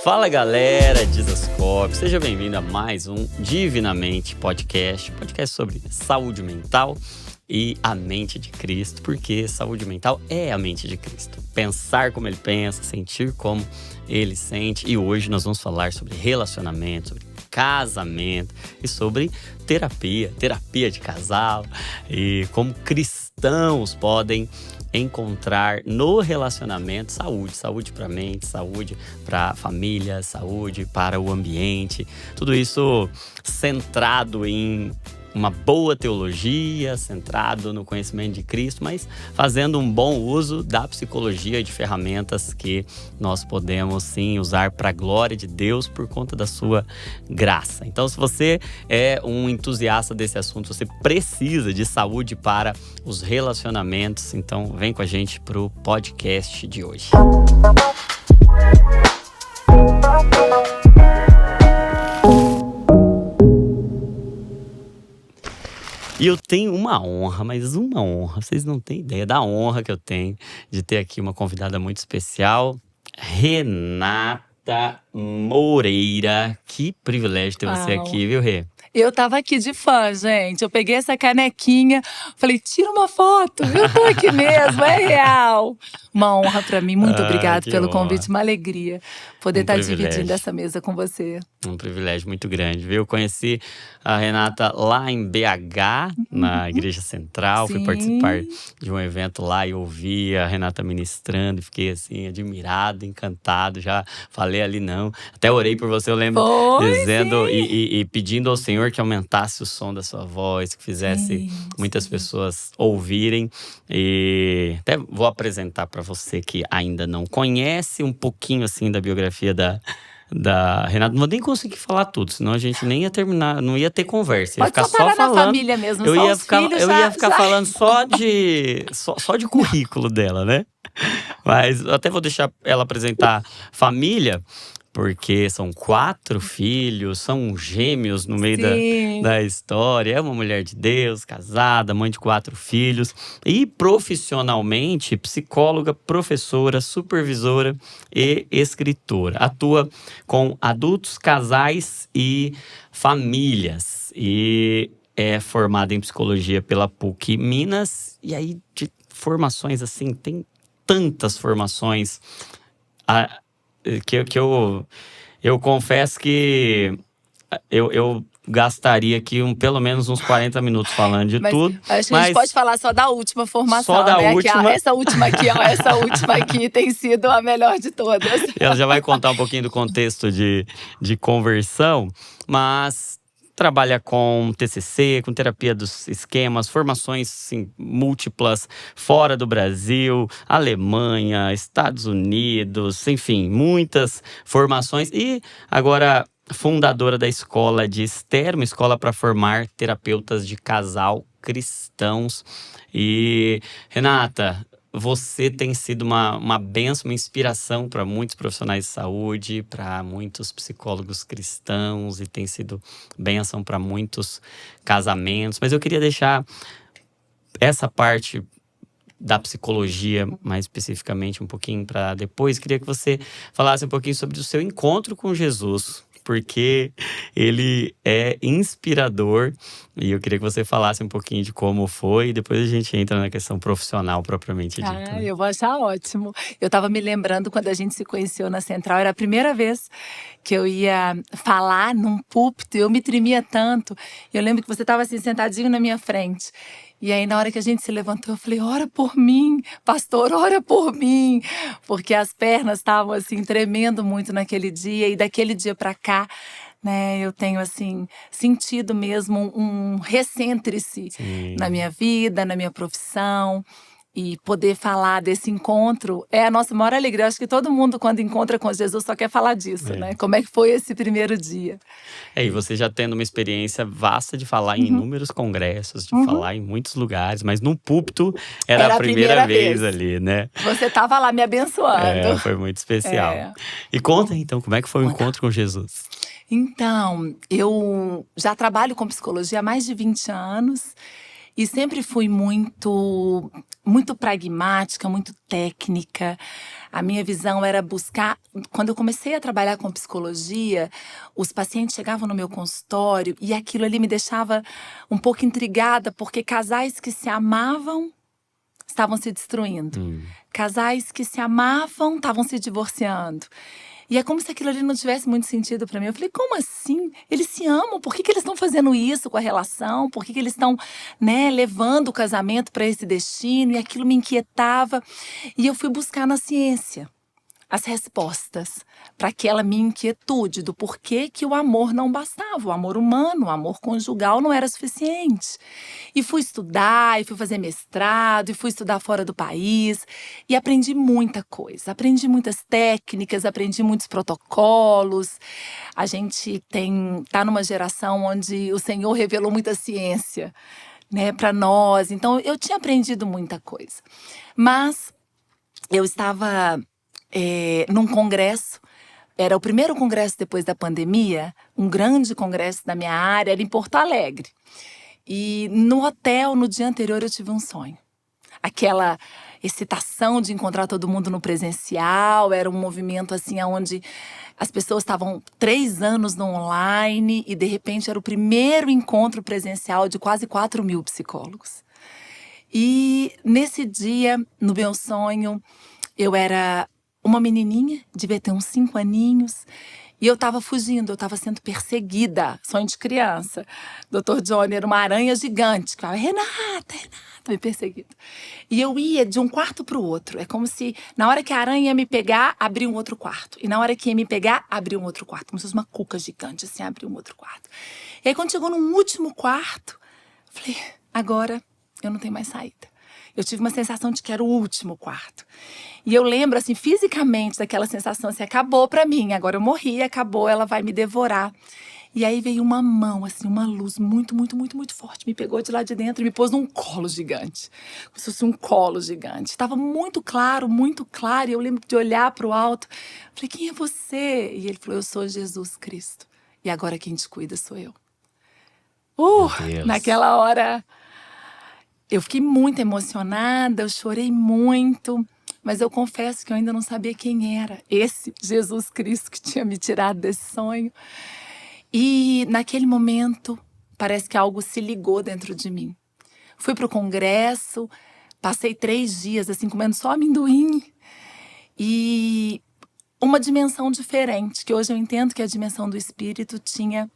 Fala galera, Dizascope, seja bem-vindo a mais um Divinamente podcast sobre saúde mental e a mente de Cristo, porque saúde mental é a mente de Cristo. Pensar como ele pensa, sentir como ele sente. E hoje nós vamos falar sobre relacionamento, sobre casamento e sobre terapia de casal e como cristãos podem encontrar no relacionamento saúde para a mente, saúde para a família, saúde para o ambiente. Tudo isso centrado em uma boa teologia, centrado no conhecimento de Cristo, mas fazendo um bom uso da psicologia e de ferramentas que nós podemos sim usar para a glória de Deus por conta da sua graça. Então, se você é um entusiasta desse assunto, você precisa de saúde para os relacionamentos, então vem com a gente para o podcast de hoje. E eu tenho uma honra, vocês não têm ideia da honra que eu tenho de ter aqui uma convidada muito especial, Renata Moreira. Que privilégio ter você aqui, viu, Rê? Eu tava aqui de fã, gente. Eu peguei essa canequinha, falei, tira uma foto. Eu tô aqui mesmo, é real. Uma honra pra mim. Muito obrigada pelo convite, uma alegria poder estar dividindo essa mesa com você. Um privilégio muito grande, viu? Eu conheci a Renata lá em BH, na Igreja Central. Sim. Fui participar de um evento lá e ouvi a Renata ministrando. E fiquei assim, admirado, encantado. Já falei ali, não. Até orei por você, eu lembro, dizendo e pedindo ao Senhor que aumentasse o som da sua voz, que fizesse muitas pessoas ouvirem. E até vou apresentar para você que ainda não conhece um pouquinho assim da biografia da Renata. Não vou nem conseguir falar tudo, senão a gente nem ia terminar, não ia ter conversa. Ia ficar só falando. Na família mesmo, eu ia ficar falando só de currículo dela, né? Mas até vou deixar ela apresentar a família, porque são 4 filhos, são gêmeos no meio da história. É uma mulher de Deus, casada, mãe de 4 filhos. E profissionalmente, psicóloga, professora, supervisora e escritora. Atua com adultos, casais e famílias. E é formada em psicologia pela PUC Minas. E aí, de formações assim, tem tantas formações que eu confesso que eu gastaria aqui pelo menos uns 40 minutos falando de tudo. Acho que a gente pode falar só da última formação, só da né? última. Essa última aqui tem sido a melhor de todas. Ela já vai contar um pouquinho do contexto de conversão, mas trabalha com TCC, com terapia dos esquemas, formações assim, múltiplas fora do Brasil, Alemanha, Estados Unidos, enfim, muitas formações. E agora fundadora da escola de Esther, uma escola para formar terapeutas de casal cristãos. E Renata, você tem sido uma bênção, uma inspiração para muitos profissionais de saúde, para muitos psicólogos cristãos e tem sido bênção para muitos casamentos. Mas eu queria deixar essa parte da psicologia, mais especificamente, um pouquinho para depois. Queria que você falasse um pouquinho sobre o seu encontro com Jesus, porque ele é inspirador e eu queria que você falasse um pouquinho de como foi e depois a gente entra na questão profissional propriamente dita. Né? Eu vou achar ótimo. Eu tava me lembrando quando a gente se conheceu na Central, era a primeira vez que eu ia falar num púlpito, eu me tremia tanto. Eu lembro que você tava assim sentadinho na minha frente. E aí, na hora que a gente se levantou, eu falei, ora por mim, pastor, ora por mim. Porque as pernas estavam, assim, tremendo muito naquele dia. E daquele dia pra cá, né, eu tenho, assim, sentido mesmo um recêntrice na minha vida, na minha profissão. E poder falar desse encontro é a nossa maior alegria. Eu acho que todo mundo, quando encontra com Jesus, só quer falar disso, né? Como é que foi esse primeiro dia? E você já tendo uma experiência vasta de falar em inúmeros congressos, de falar em muitos lugares, mas num púlpito era a primeira vez ali, né? Você estava lá me abençoando. Foi muito especial. E conta então, como é que foi o encontro com Jesus? Então, eu já trabalho com psicologia há mais de 20 anos. E sempre fui muito pragmática, muito técnica. A minha visão era buscar. Quando eu comecei a trabalhar com psicologia, os pacientes chegavam no meu consultório e aquilo ali me deixava um pouco intrigada, porque casais que se amavam estavam se destruindo. Casais que se amavam estavam se divorciando. E é como se aquilo ali não tivesse muito sentido para mim. Eu falei, como assim? Eles se amam, por que eles estão fazendo isso com a relação? Por que eles estão, né, levando o casamento para esse destino? E aquilo me inquietava. E eu fui buscar na ciência as respostas para aquela minha inquietude do porquê que o amor não bastava. O amor humano, o amor conjugal não era suficiente. E fui estudar, e fui fazer mestrado, e fui estudar fora do país. E aprendi muita coisa. Aprendi muitas técnicas, aprendi muitos protocolos. A gente tá numa geração onde o Senhor revelou muita ciência, né, para nós. Então, eu tinha aprendido muita coisa. Mas eu estava num congresso, era o primeiro congresso depois da pandemia, um grande congresso da minha área, era em Porto Alegre. E no hotel, no dia anterior, eu tive um sonho. Aquela excitação de encontrar todo mundo no presencial, era um movimento assim, onde as pessoas estavam 3 anos no online e de repente era o primeiro encontro presencial de quase 4.000 psicólogos. E nesse dia, no meu sonho, eu era uma menininha, devia ter uns 5 aninhos, e eu estava fugindo, eu estava sendo perseguida, sonho de criança. Dr. Johnny era uma aranha gigante, que falava, Renata, me perseguindo. E eu ia de um quarto para o outro, é como se na hora que a aranha ia me pegar, abria um outro quarto. E na hora que ia me pegar, abria um outro quarto, como se fosse uma cuca gigante, assim, abria um outro quarto. E aí quando chegou no último quarto, eu falei, agora eu não tenho mais saída. Eu tive uma sensação de que era o último quarto. E eu lembro, assim, fisicamente daquela sensação, assim, acabou pra mim, agora eu morri, acabou, ela vai me devorar. E aí veio uma mão, assim, uma luz muito, muito, muito, muito forte, me pegou de lá de dentro e me pôs num colo gigante. Como se fosse um colo gigante. Estava muito claro, e eu lembro de olhar pro alto. Falei, quem é você? E ele falou, eu sou Jesus Cristo. E agora quem te cuida sou eu. Naquela hora, eu fiquei muito emocionada, eu chorei muito, mas eu confesso que eu ainda não sabia quem era esse Jesus Cristo que tinha me tirado desse sonho. E naquele momento, parece que algo se ligou dentro de mim. Fui para o congresso, passei 3 dias assim comendo só amendoim e uma dimensão diferente, que hoje eu entendo que a dimensão do espírito tinha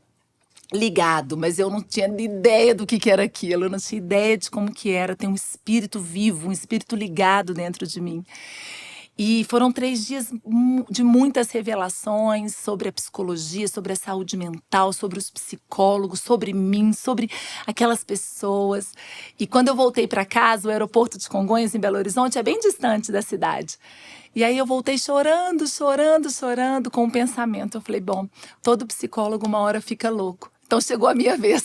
ligado, mas eu não tinha ideia do que era aquilo, eu não tinha ideia de como que era ter um espírito vivo, um espírito ligado dentro de mim. E foram 3 dias de muitas revelações sobre a psicologia, sobre a saúde mental, sobre os psicólogos, sobre mim, sobre aquelas pessoas. E quando eu voltei para casa, o aeroporto de Congonhas, em Belo Horizonte, é bem distante da cidade. E aí eu voltei chorando com um pensamento. Eu falei, bom, todo psicólogo uma hora fica louco. Então chegou a minha vez.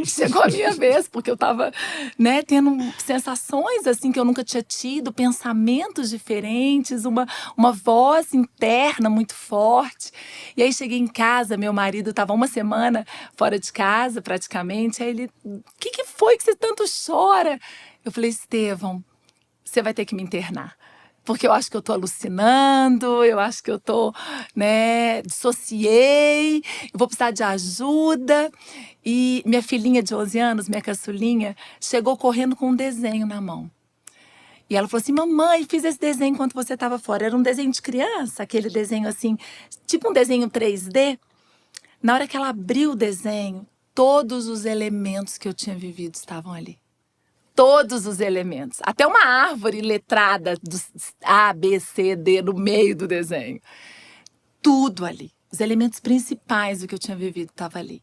Chegou a minha vez, porque eu estava, né, tendo sensações assim que eu nunca tinha tido, pensamentos diferentes, uma voz interna muito forte. E aí cheguei em casa, meu marido estava 1 semana fora de casa, praticamente. Aí ele, o que foi que você tanto chora? Eu falei, Estevão, você vai ter que me internar. Porque eu acho que eu tô alucinando, eu acho que eu tô, né, dissociei, eu vou precisar de ajuda. E minha filhinha de 11 anos, minha caçulinha, chegou correndo com um desenho na mão. E ela falou assim, mamãe, fiz esse desenho enquanto você estava fora. Era um desenho de criança, aquele desenho assim, tipo um desenho 3D. Na hora que ela abriu o desenho, todos os elementos que eu tinha vivido estavam ali. Todos os elementos, até uma árvore letrada dos A, B, C, D no meio do desenho. Tudo ali. Os elementos principais do que eu tinha vivido estavam ali.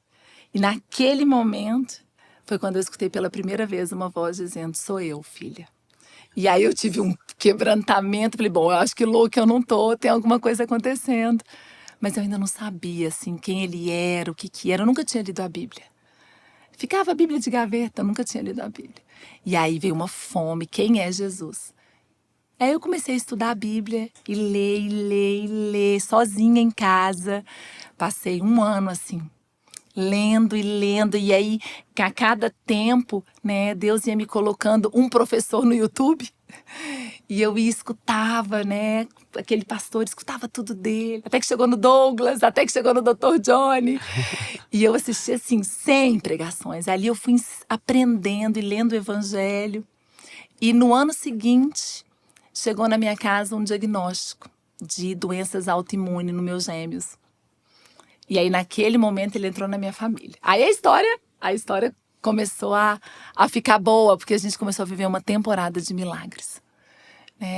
E naquele momento, foi quando eu escutei pela primeira vez uma voz dizendo, sou eu, filha. E aí eu tive um quebrantamento, falei, bom, eu acho que louco eu não tô, tem alguma coisa acontecendo. Mas eu ainda não sabia, assim, quem ele era, o que era. Eu nunca tinha lido a Bíblia. Ficava a Bíblia de gaveta, eu nunca tinha lido a Bíblia. E aí veio uma fome, quem é Jesus? Aí eu comecei a estudar a Bíblia e ler, sozinha em casa. Passei 1 ano assim, lendo e lendo. E aí, a cada tempo, né, Deus ia me colocando um professor no YouTube. E eu ia escutava, né? Aquele pastor, escutava tudo dele. Até que chegou no Douglas, até que chegou no Dr. Johnny. E eu assisti, assim, 100 pregações. Ali eu fui aprendendo e lendo o evangelho. E no ano seguinte, chegou na minha casa um diagnóstico de doenças autoimunes nos meus gêmeos. E aí, naquele momento, ele entrou na minha família. Aí a história começou a ficar boa, porque a gente começou a viver uma temporada de milagres.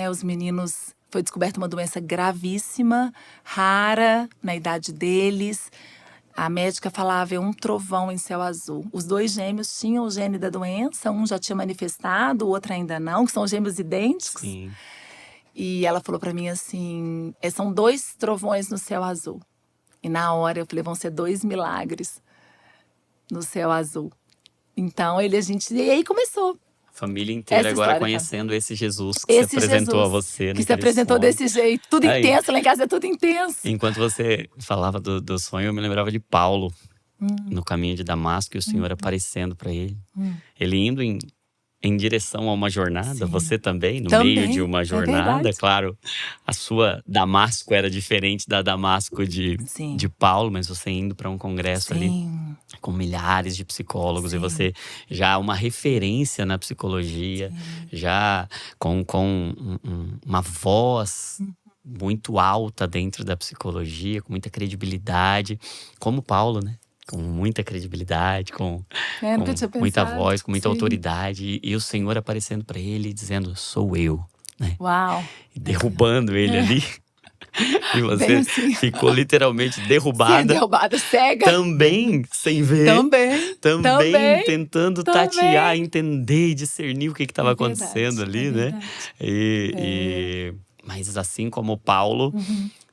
Os meninos, foi descoberta uma doença gravíssima, rara, na idade deles. A médica falava, é um trovão em céu azul. Os 2 gêmeos tinham o gene da doença, um já tinha manifestado, o outro ainda não, que são gêmeos idênticos. Sim. E ela falou pra mim assim, são 2 trovões no céu azul. E na hora eu falei, vão ser 2 milagres no céu azul. Então, e aí começou. Família inteira Essa agora história, conhecendo esse Jesus que se apresentou a você. Que se apresentou desse jeito. Tudo intenso, lá em casa é tudo intenso. Enquanto você falava do sonho, eu me lembrava de Paulo. No caminho de Damasco, e o Senhor aparecendo para ele. Ele indo em direção a uma jornada, Sim. Você também, no Também, meio de uma jornada. verdade. Claro, a sua Damasco era diferente da Damasco de Paulo, mas você indo para um congresso ali Sim. com milhares de psicólogos, Sim. e você já uma referência na psicologia, já com uma voz muito alta dentro da psicologia, com muita credibilidade, como Paulo, né? Com muita credibilidade, com nunca tinha muita pensado. voz, com muita Sim. autoridade. E o Senhor aparecendo para ele, dizendo, sou eu, né? Uau. E derrubando ele ali. E você Bem assim. ficou literalmente derrubada. Derrubada, cega. Também, sem ver. Também. Tentando Também. tatear, entender e discernir o que estava acontecendo ali, é né? Mas assim como Paulo,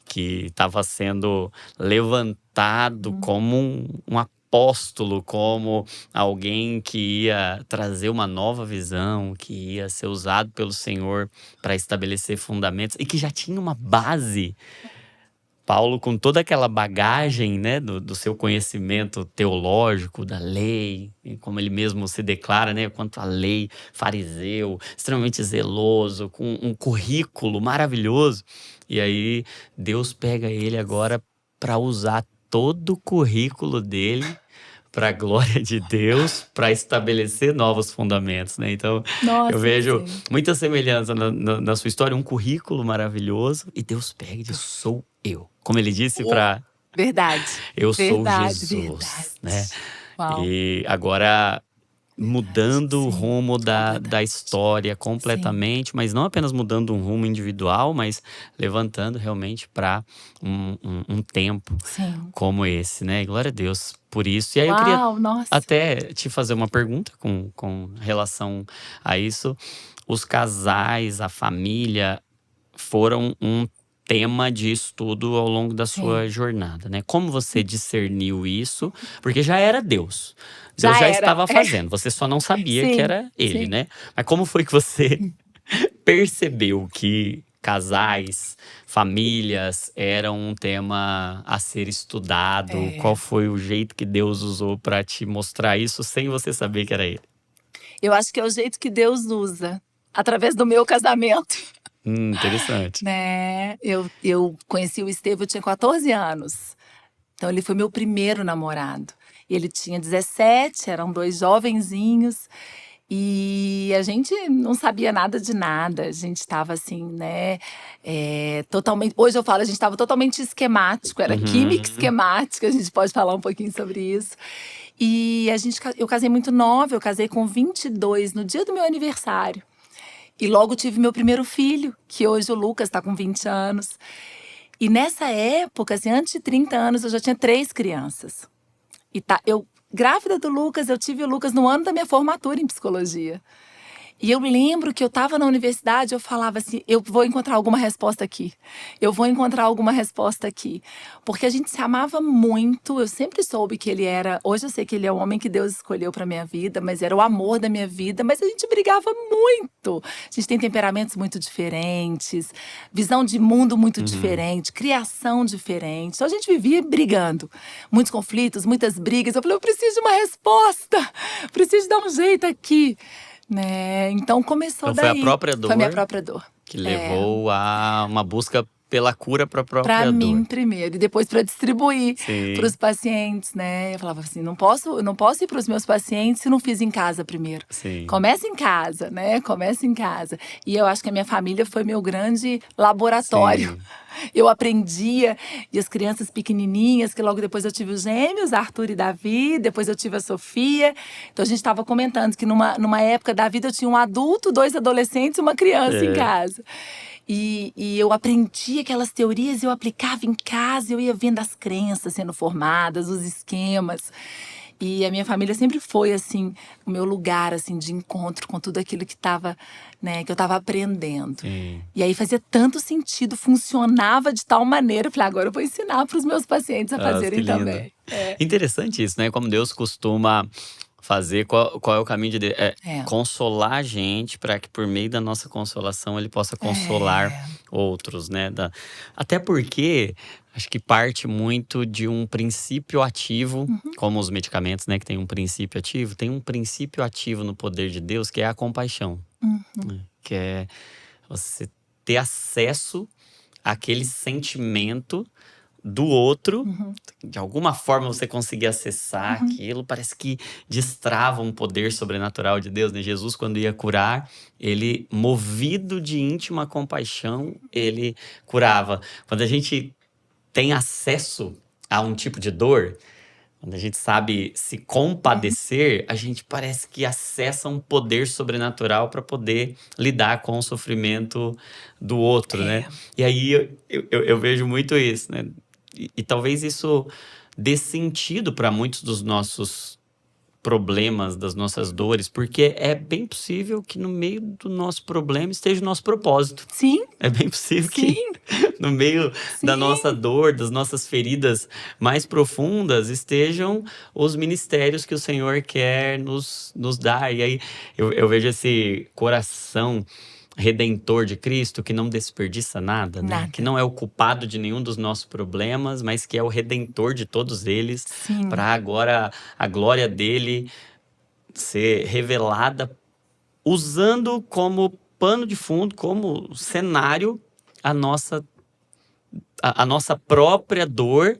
que estava sendo levantado como um apóstolo, como alguém que ia trazer uma nova visão, que ia ser usado pelo Senhor para estabelecer fundamentos e que já tinha uma base. Paulo, com toda aquela bagagem, né, do seu conhecimento teológico, da lei, e como ele mesmo se declara, né, quanto à lei, fariseu, extremamente zeloso, com um currículo maravilhoso. E aí Deus pega ele agora para usar todo o currículo dele para a glória de Deus, para estabelecer novos fundamentos, né? Então, Nossa, eu vejo sim. muita semelhança na sua história, um currículo maravilhoso, e Deus pega e diz, sou eu. Como ele disse para... Verdade. Eu sou Verdade, Jesus, né? Uau. E agora mudando o Sim, rumo da completamente. história completamente, mas não apenas mudando um rumo individual, mas levantando realmente para um tempo Sim. como esse, né? E glória a Deus por isso. E aí eu queria Uau, nossa. até te fazer uma pergunta com relação a isso. Os casais, a família foram um tema de estudo ao longo da sua jornada, né? Como você discerniu isso? Porque já era Deus. Deus já estava fazendo, você só não sabia Sim, que era Ele, sim. né? Mas como foi que você percebeu que casais, famílias eram um tema a ser estudado? Qual foi o jeito que Deus usou para te mostrar isso sem você saber que era Ele? Eu acho que é o jeito que Deus usa, através do meu casamento. Interessante. Né? Eu conheci o Estevão, eu tinha 14 anos. Então, ele foi meu primeiro namorado. E ele tinha 17, eram 2 jovenzinhos. E a gente não sabia nada de nada. A gente estava assim, né? Totalmente. Hoje eu falo, a gente estava totalmente esquemático, era química esquemática. A gente pode falar um pouquinho sobre isso. E eu casei muito nova, eu casei com 22, no dia do meu aniversário. E logo tive meu primeiro filho, que hoje o Lucas está com 20 anos. E nessa época, assim, antes de 30 anos, eu já tinha 3 crianças. E grávida do Lucas, eu tive o Lucas no ano da minha formatura em psicologia. E eu lembro que eu estava na universidade, eu falava assim, eu vou encontrar alguma resposta aqui. Eu vou encontrar alguma resposta aqui. Porque a gente se amava muito, eu sempre soube que ele era… Hoje eu sei que ele é o homem que Deus escolheu para minha vida, mas era o amor da minha vida. Mas a gente brigava muito. A gente tem temperamentos muito diferentes, visão de mundo muito diferente, criação diferente. Então a gente vivia brigando. Muitos conflitos, muitas brigas. Eu falei, eu preciso de uma resposta. Preciso dar um jeito aqui. Né? Então começou Então daí. foi a própria dor. Foi a minha própria dor. Que levou a uma busca pela cura para a própria Pra dor. mim primeiro e depois para distribuir Sim. para os pacientes, né? Eu falava assim, não posso ir para os meus pacientes se não fiz em casa primeiro. Sim. Começa em casa, né? Começa em casa. E eu acho que a minha família foi meu grande laboratório. Sim. Eu aprendia, e as crianças pequenininhas, que logo depois eu tive os gêmeos, Arthur e Davi, depois eu tive a Sofia. Então a gente estava comentando que numa época da vida eu tinha um adulto, 2 adolescentes e uma criança em casa. E eu aprendi aquelas teorias, eu aplicava em casa, eu ia vendo as crenças sendo formadas, os esquemas. E a minha família sempre foi, assim, o meu lugar, assim, de encontro com tudo aquilo que estava, né, que eu estava aprendendo. Sim. E aí fazia tanto sentido, funcionava de tal maneira. Eu falei, agora eu vou ensinar para os meus pacientes a fazerem também. Interessante isso, né? Como Deus costuma fazer, qual é o caminho de Deus? Consolar a gente para que por meio da nossa consolação ele possa consolar outros, né? Até porque acho que parte muito de um princípio ativo, como os medicamentos, né? Que tem um princípio ativo. Tem um princípio ativo no poder de Deus que é a compaixão. Né? Que é você ter acesso àquele sentimento do outro, de alguma forma você conseguir acessar aquilo, parece que destrava um poder sobrenatural de Deus, né? Jesus, quando ia curar, ele, movido de íntima compaixão, ele curava. Quando a gente tem acesso a um tipo de dor, quando a gente sabe se compadecer, a gente parece que acessa um poder sobrenatural para poder lidar com o sofrimento do outro, né? E aí eu vejo muito isso, né? E talvez isso dê sentido para muitos dos nossos problemas, das nossas dores, porque é bem possível que no meio do nosso problema esteja o nosso propósito. Sim. É bem possível que no meio da nossa dor, das nossas feridas mais profundas, estejam os ministérios que o Senhor quer nos dar. E aí eu vejo esse coração redentor de Cristo, que não desperdiça nada, né? Que não é o culpado de nenhum dos nossos problemas, mas que é o redentor de todos eles, para agora a glória dele ser revelada, usando como pano de fundo, como cenário, a nossa própria dor.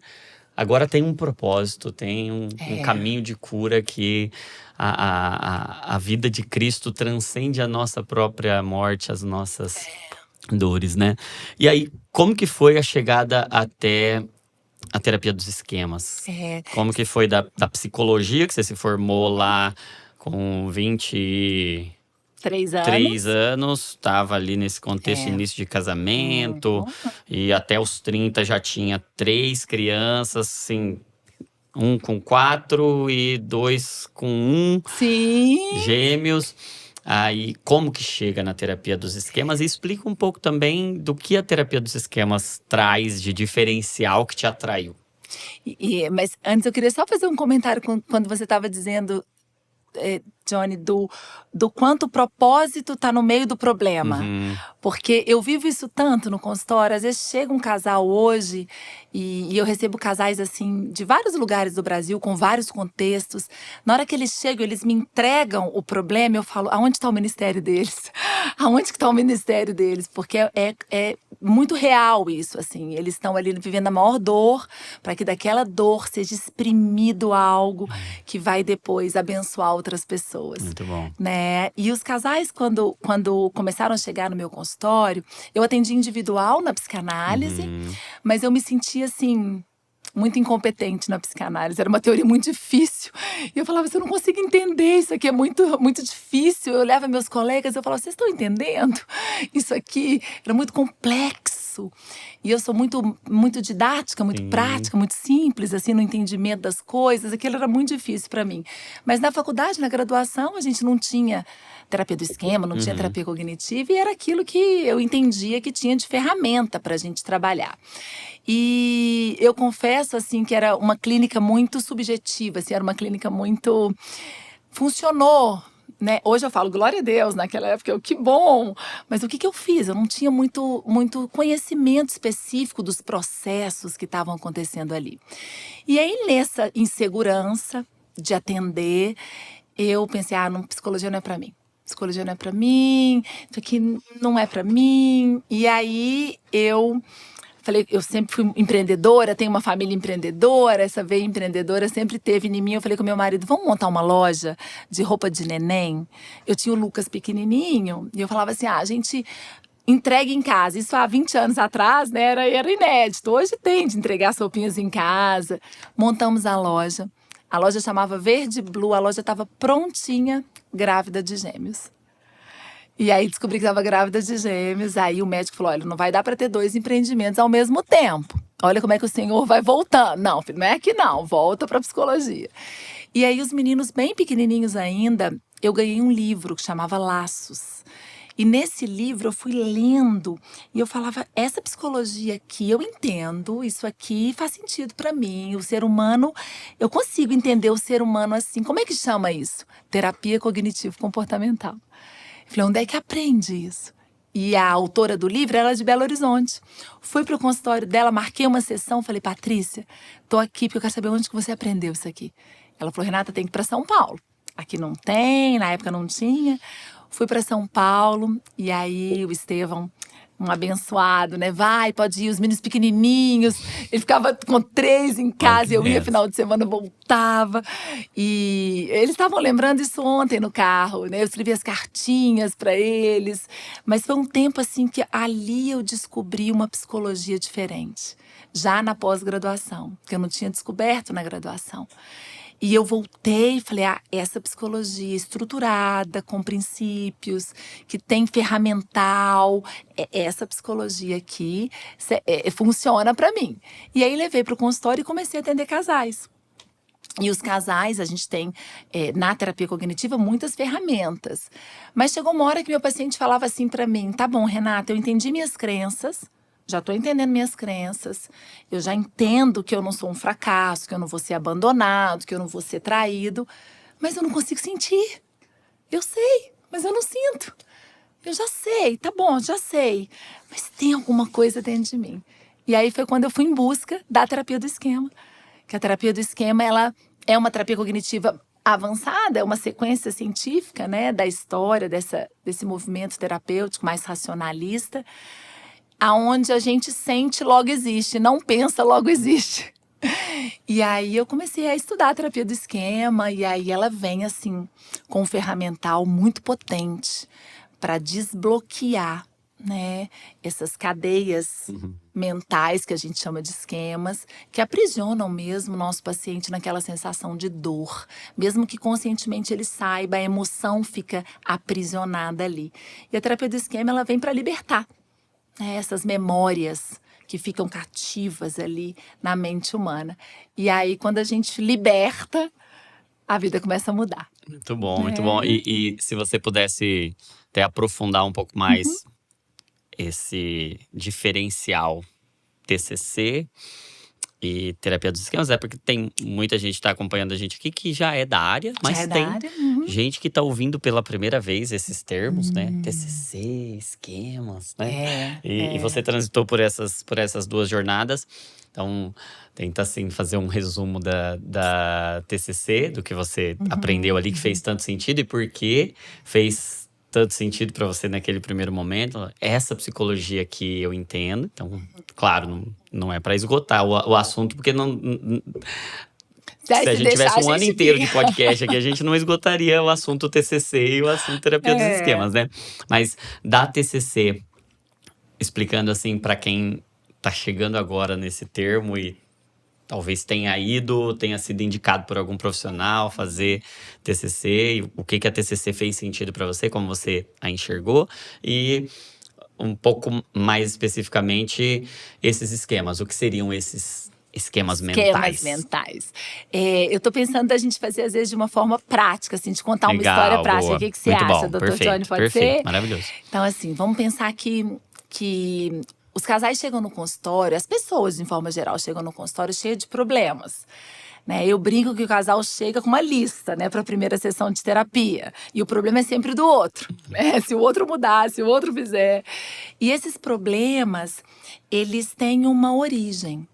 Agora tem um propósito, tem um caminho de cura que a vida de Cristo transcende a nossa própria morte, as nossas dores, né? E aí, como que foi a chegada até a terapia dos esquemas? Como que foi da psicologia, que você se formou lá com 23 anos, estava ali nesse contexto de início de casamento, e até os 30 já tinha 3 crianças, assim, 1 com 4 e 2 com 1, gêmeos. Aí, como que chega na terapia dos esquemas? E explica um pouco também do que a terapia dos esquemas traz de diferencial que te atraiu. Mas antes eu queria só fazer um comentário quando você estava dizendo, Johnny, do quanto o propósito está no meio do problema. Porque eu vivo isso tanto no consultório. Às vezes chega um casal hoje e eu recebo casais assim de vários lugares do Brasil, com vários contextos. Na hora que eles chegam, eles me entregam o problema, eu falo, aonde está o ministério deles? Aonde que está o ministério deles? Porque é muito real isso, assim. Eles estão ali vivendo a maior dor, para que daquela dor seja exprimido algo que vai depois abençoar outras pessoas. Muito bom. Né? E os casais, quando começaram a chegar no meu consultório, eu atendi individual na psicanálise, mas eu me sentia assim, muito incompetente na psicanálise. Era uma teoria muito difícil. E eu falava assim, eu não consigo entender, isso aqui é muito, muito difícil. Eu olhava meus colegas e eu falava, vocês estão entendendo? Isso aqui era muito complexo. E eu sou muito, muito didática, muito prática, muito simples, assim, no entendimento das coisas. Aquilo era muito difícil para mim. Mas na faculdade, na graduação, a gente não tinha terapia do esquema, não tinha terapia cognitiva, e era aquilo que eu entendia que tinha de ferramenta para a gente trabalhar. E eu confesso, assim, que era uma clínica muito subjetiva, assim, era uma clínica muito… Funcionou, né? Hoje eu falo, glória a Deus, naquela época que bom! Mas o que eu fiz? Eu não tinha muito conhecimento específico dos processos que estavam acontecendo ali. E aí, nessa insegurança de atender, eu pensei, não, psicologia não é para mim. Psicologia não é para mim, isso aqui não é para mim. E aí, eu falei, eu sempre fui empreendedora, tenho uma família empreendedora, essa veia empreendedora sempre teve em mim. Eu falei com meu marido, vamos montar uma loja de roupa de neném? Eu tinha o Lucas pequenininho e eu falava assim, a gente entrega em casa. Isso há 20 anos atrás, né, era inédito. Hoje tem de entregar as roupinhas em casa. Montamos a loja. A loja chamava Verde Blue, a loja estava prontinha, grávida de gêmeos. E aí descobri que estava grávida de gêmeos. Aí o médico falou, olha, não vai dar para ter 2 empreendimentos ao mesmo tempo. Olha como é que o senhor vai voltando. Não, filho, não é que não, volta para psicologia. E aí os meninos bem pequenininhos ainda, eu ganhei um livro que chamava Laços. E nesse livro eu fui lendo e eu falava, essa psicologia aqui eu entendo, isso aqui faz sentido para mim. O ser humano, eu consigo entender o ser humano assim. Como é que chama isso? Terapia cognitivo-comportamental. Eu falei, onde é que aprende isso? E a autora do livro, ela é de Belo Horizonte. Fui pro consultório dela, marquei uma sessão, falei, Patrícia, tô aqui porque eu quero saber onde que você aprendeu isso aqui. Ela falou, Renata, tem que ir para São Paulo. Aqui não tem, na época não tinha. Fui para São Paulo e aí o Estevão, um abençoado, né? Vai, pode ir, os meninos pequenininhos. Ele ficava com 3 em casa, eu ia final de semana, voltava. E eles estavam lembrando isso ontem no carro, né? Eu escrevi as cartinhas para eles. Mas foi um tempo assim que ali eu descobri uma psicologia diferente. Já na pós-graduação, que eu não tinha descoberto na graduação. E eu voltei e falei, essa psicologia estruturada, com princípios, que tem ferramental, essa psicologia aqui funciona para mim. E aí levei para o consultório e comecei a atender casais. E os casais, a gente tem, na terapia cognitiva, muitas ferramentas. Mas chegou uma hora que meu paciente falava assim para mim, tá bom, Renata, eu entendi minhas crenças, já estou entendendo minhas crenças, eu já entendo que eu não sou um fracasso, que eu não vou ser abandonado, que eu não vou ser traído, mas eu não consigo sentir. Eu sei, mas eu não sinto. Eu já sei, tá bom, já sei, mas tem alguma coisa dentro de mim. E aí foi quando eu fui em busca da terapia do esquema. Que a terapia do esquema, ela é uma terapia cognitiva avançada, é uma sequência científica, né, da história desse movimento terapêutico mais racionalista, aonde a gente sente, logo existe, não pensa, logo existe. E aí eu comecei a estudar a terapia do esquema, e aí ela vem assim, com um ferramental muito potente para desbloquear, né, essas cadeias mentais que a gente chama de esquemas, que aprisionam mesmo o nosso paciente naquela sensação de dor. Mesmo que conscientemente ele saiba, a emoção fica aprisionada ali. E a terapia do esquema, ela vem para libertar, né, essas memórias que ficam cativas ali na mente humana. E aí, quando a gente liberta, a vida começa a mudar. Muito bom, muito bom. E se você pudesse até aprofundar um pouco mais esse diferencial TCC e terapia dos esquemas, porque tem muita gente que está acompanhando a gente aqui que já é da área, mas tem gente que está ouvindo pela primeira vez esses termos, né? TCC, esquemas, né? E você transitou por essas 2 jornadas. Então, tenta assim fazer um resumo da TCC, do que você aprendeu ali, que fez tanto sentido e por que fez tanto sentido para você naquele primeiro momento. Essa psicologia que eu entendo. Então, claro, não é para esgotar o assunto, porque não… Se a gente tivesse um ano inteiro de podcast aqui, a gente não esgotaria o assunto TCC e o assunto terapia dos esquemas, né? Mas da TCC, explicando assim para quem tá chegando agora nesse termo e talvez tenha sido indicado por algum profissional fazer TCC, e o que a TCC fez sentido para você, como você a enxergou, e um pouco mais especificamente esses esquemas. O que seriam esses esquemas Esquemas mentais. mentais. Eu tô pensando da gente fazer, às vezes, de uma forma prática, assim, de contar uma Legal, história prática. boa. O que você Muito acha, bom, doutor Johnny? perfeito, Pode perfeito, ser? maravilhoso. Então, assim, vamos pensar que os casais chegam no consultório, as pessoas, de forma geral, chegam no consultório cheio de problemas. Né? Eu brinco que o casal chega com uma lista, né, para a primeira sessão de terapia. E o problema é sempre do outro, né? Se o outro mudar, se o outro fizer. E esses problemas, eles têm uma origem.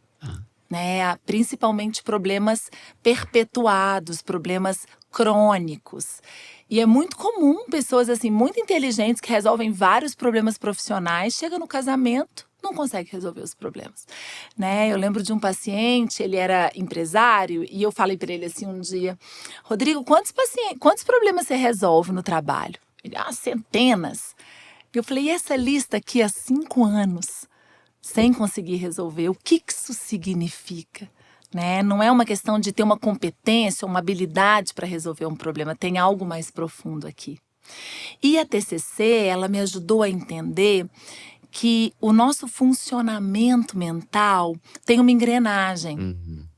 Né, principalmente problemas perpetuados, problemas crônicos. E é muito comum pessoas assim muito inteligentes que resolvem vários problemas profissionais, chegam no casamento, não conseguem resolver os problemas. Né? Eu lembro de um paciente, ele era empresário e eu falei para ele assim um dia: Rodrigo, quantos problemas você resolve no trabalho? Ele: centenas. Eu falei: e essa lista aqui há 5 anos? Sem conseguir resolver, o que isso significa? Né? Não é uma questão de ter uma competência, uma habilidade para resolver um problema, tem algo mais profundo aqui. E a TCC, ela me ajudou a entender que o nosso funcionamento mental tem uma engrenagem.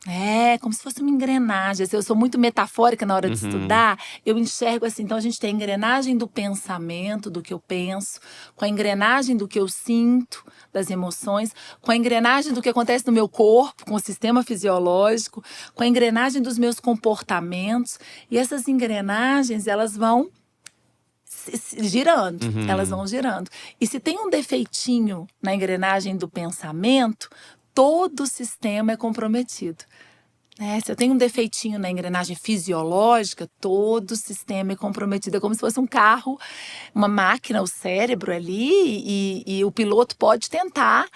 É, como se fosse uma engrenagem. Eu sou muito metafórica na hora de estudar, eu enxergo assim, então a gente tem a engrenagem do pensamento, do que eu penso, com a engrenagem do que eu sinto, das emoções, com a engrenagem do que acontece no meu corpo, com o sistema fisiológico, com a engrenagem dos meus comportamentos. E essas engrenagens, elas vão girando, elas vão girando. E se tem um defeitinho na engrenagem do pensamento, todo o sistema é comprometido. Se eu tenho um defeitinho na engrenagem fisiológica, todo o sistema é comprometido. É como se fosse um carro, uma máquina, o cérebro ali, e o piloto pode tentar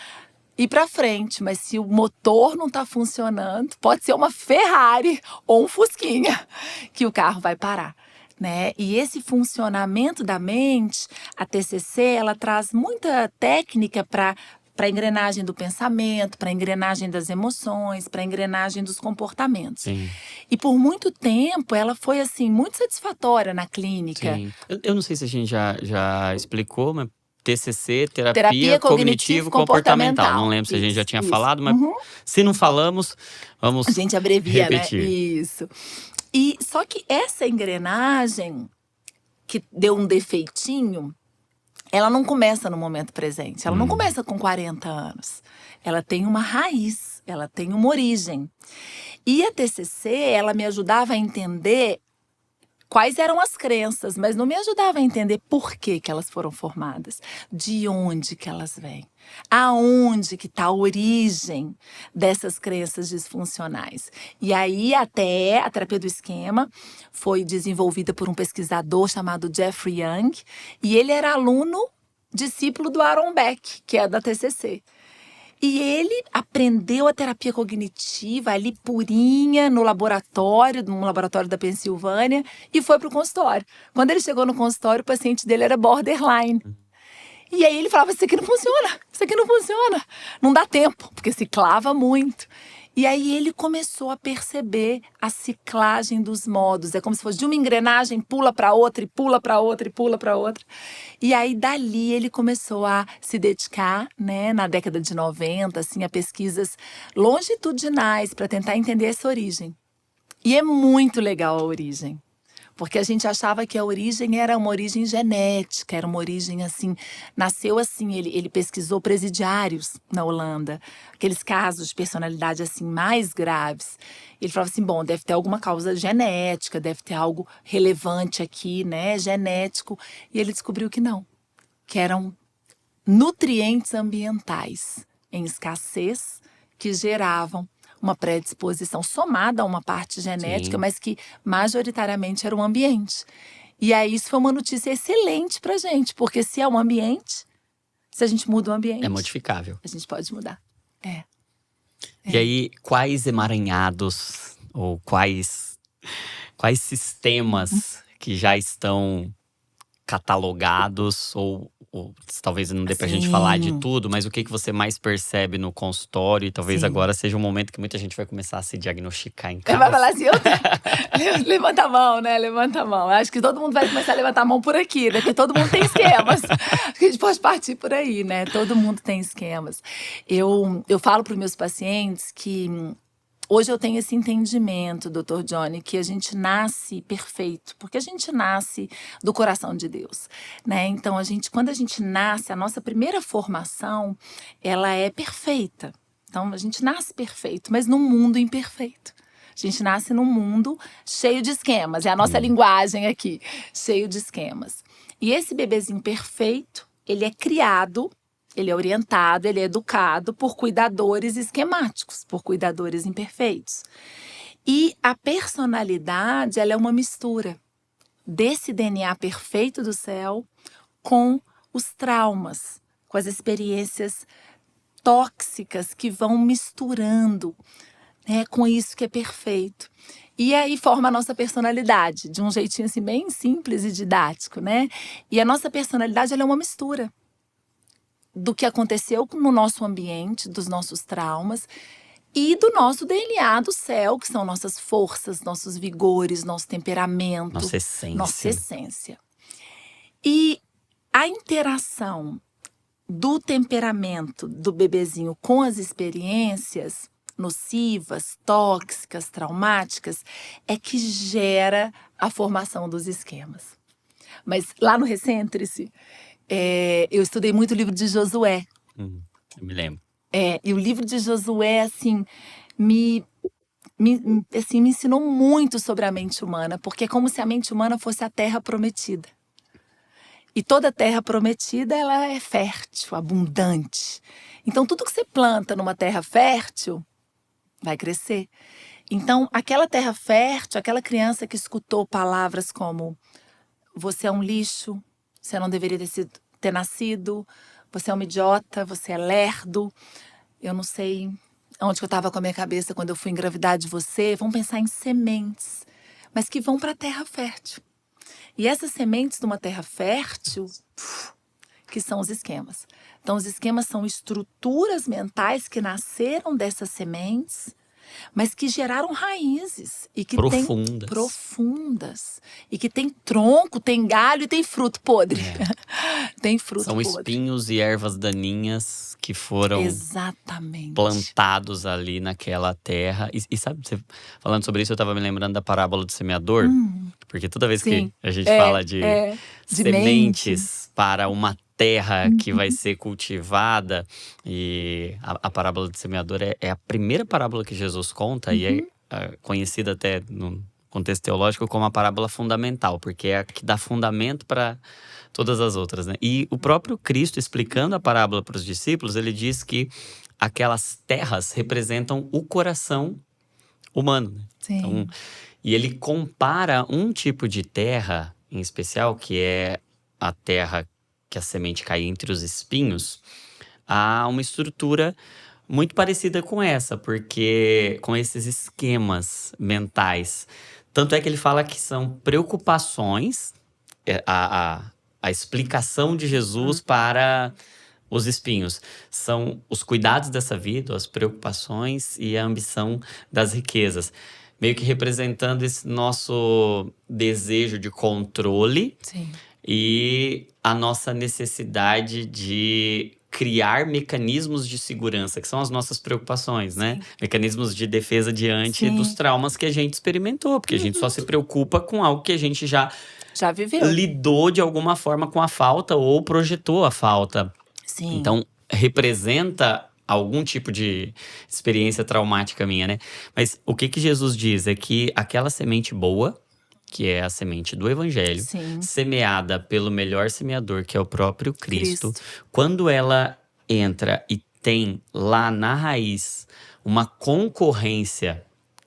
ir para frente, mas se o motor não está funcionando, pode ser uma Ferrari ou um Fusquinha, que o carro vai parar. Né? E esse funcionamento da mente, a TCC, ela traz muita técnica para a engrenagem do pensamento, para a engrenagem das emoções, para a engrenagem dos comportamentos. Sim. E por muito tempo ela foi assim muito satisfatória na clínica. Sim. Eu não sei se a gente já explicou, mas TCC, terapia Terapia cognitivo-comportamental. Não lembro se a gente já tinha falado, mas se não falamos, vamos a gente abrevia, repetir. Né? Isso. E só que essa engrenagem que deu um defeitinho, ela não começa no momento presente. Ela não começa com 40 anos. Ela tem uma raiz, ela tem uma origem. E a TCC, ela me ajudava a entender quais eram as crenças, mas não me ajudava a entender por que elas foram formadas, de onde que elas vêm, aonde que está a origem dessas crenças disfuncionais. E aí até a terapia do esquema foi desenvolvida por um pesquisador chamado Jeffrey Young, e ele era discípulo do Aaron Beck, que é da TCC. E ele aprendeu a terapia cognitiva ali purinha num laboratório da Pensilvânia e foi para o consultório. Quando ele chegou no consultório, o paciente dele era borderline. E aí ele falava: isso aqui não funciona, não dá tempo, porque ciclava muito. E aí ele começou a perceber a ciclagem dos modos. É como se fosse de uma engrenagem, pula para outra, e pula para outra, e pula para outra. E aí dali ele começou a se dedicar, né, na década de 90, assim, a pesquisas longitudinais para tentar entender essa origem. E é muito legal a origem. Porque a gente achava que a origem era uma origem genética, era uma origem assim, nasceu assim, ele pesquisou presidiários na Holanda, aqueles casos de personalidade assim mais graves. Ele falava assim, bom, deve ter alguma causa genética, deve ter algo relevante aqui, né, genético. E ele descobriu que não, que eram nutrientes ambientais em escassez que geravam uma predisposição somada a uma parte genética, mas que majoritariamente era o ambiente. E aí isso foi uma notícia excelente pra gente, porque se é um ambiente, se a gente muda o ambiente… É modificável. A gente pode mudar. E aí, quais emaranhados ou quais sistemas que já estão catalogados ou talvez não dê pra gente falar de tudo, mas o que você mais percebe no consultório? E talvez Sim. agora seja um momento que muita gente vai começar a se diagnosticar em Ele vai casa. falar assim, levanta a mão, né? Levanta a mão. Acho que todo mundo vai começar a levantar a mão por aqui, né? Porque todo mundo tem esquemas. Acho que a gente pode partir por aí, né? Todo mundo tem esquemas. Eu falo para os meus pacientes que hoje eu tenho esse entendimento, Dr. Johnny, que a gente nasce perfeito, porque a gente nasce do coração de Deus, né? Então, quando a gente nasce, a nossa primeira formação, ela é perfeita. Então, a gente nasce perfeito, mas num mundo imperfeito. A gente nasce num mundo cheio de esquemas, é a nossa linguagem aqui, cheio de esquemas. E esse bebezinho perfeito, ele é criado, ele é orientado, ele é educado por cuidadores esquemáticos, por cuidadores imperfeitos. E a personalidade, ela é uma mistura desse DNA perfeito do céu com os traumas, com as experiências tóxicas que vão misturando, né, com isso que é perfeito. E aí forma a nossa personalidade, de um jeitinho assim bem simples e didático, né? E a nossa personalidade, ela é uma mistura do que aconteceu no nosso ambiente, dos nossos traumas e do nosso DNA do céu, que são nossas forças, nossos vigores, nosso temperamento. Nossa essência. Nossa essência. E a interação do temperamento do bebezinho com as experiências nocivas, tóxicas, traumáticas, é que gera a formação dos esquemas. Mas lá no Recentre-se, eu estudei muito o livro de Josué. Eu me lembro. E o livro de Josué, assim, me ensinou muito sobre a mente humana, porque é como se a mente humana fosse a terra prometida. E toda terra prometida, ela é fértil, abundante. Então, tudo que você planta numa terra fértil, vai crescer. Então, aquela terra fértil, aquela criança que escutou palavras como você é um lixo, você não deveria ter nascido, você é um idiota, você é lerdo, eu não sei onde que eu estava com a minha cabeça quando eu fui engravidar de você. Vamos pensar em sementes, mas que vão para a terra fértil. E essas sementes de uma terra fértil, que são os esquemas. Então, os esquemas são estruturas mentais que nasceram dessas sementes, mas que geraram raízes e que profundas e que tem tronco, tem galho e tem fruto podre. Tem fruto podre. São espinhos e ervas daninhas que foram plantados ali naquela terra. E sabe, você falando sobre isso, eu estava me lembrando da parábola do semeador, porque toda vez que a gente fala de sementes para uma terra que vai ser cultivada, e a parábola do semeador é a primeira parábola que Jesus conta, e é conhecida até no contexto teológico como a parábola fundamental, porque é a que dá fundamento para todas as outras, né? E o próprio Cristo, explicando a parábola para os discípulos, ele diz que aquelas terras representam o coração humano, né? Sim. Então, e ele compara um tipo de terra em especial, que é a terra que a semente cai entre os espinhos, a uma estrutura muito parecida com essa, porque com esses esquemas mentais. Tanto é que ele fala que são preocupações, a explicação de Jesus para os espinhos. São os cuidados dessa vida, as preocupações e a ambição das riquezas. Meio que representando esse nosso desejo de controle. Sim. E a nossa necessidade de criar mecanismos de segurança, que são as nossas preocupações, né? Mecanismos de defesa diante dos traumas que a gente experimentou, porque a gente só se preocupa com algo que a gente já viveu, lidou de alguma forma com a falta ou projetou a falta. Sim. Então, representa algum tipo de experiência traumática minha, né? Mas o que Jesus diz é que aquela semente boa, que é a semente do Evangelho, semeada pelo melhor semeador, que é o próprio Cristo, quando ela entra e tem lá na raiz uma concorrência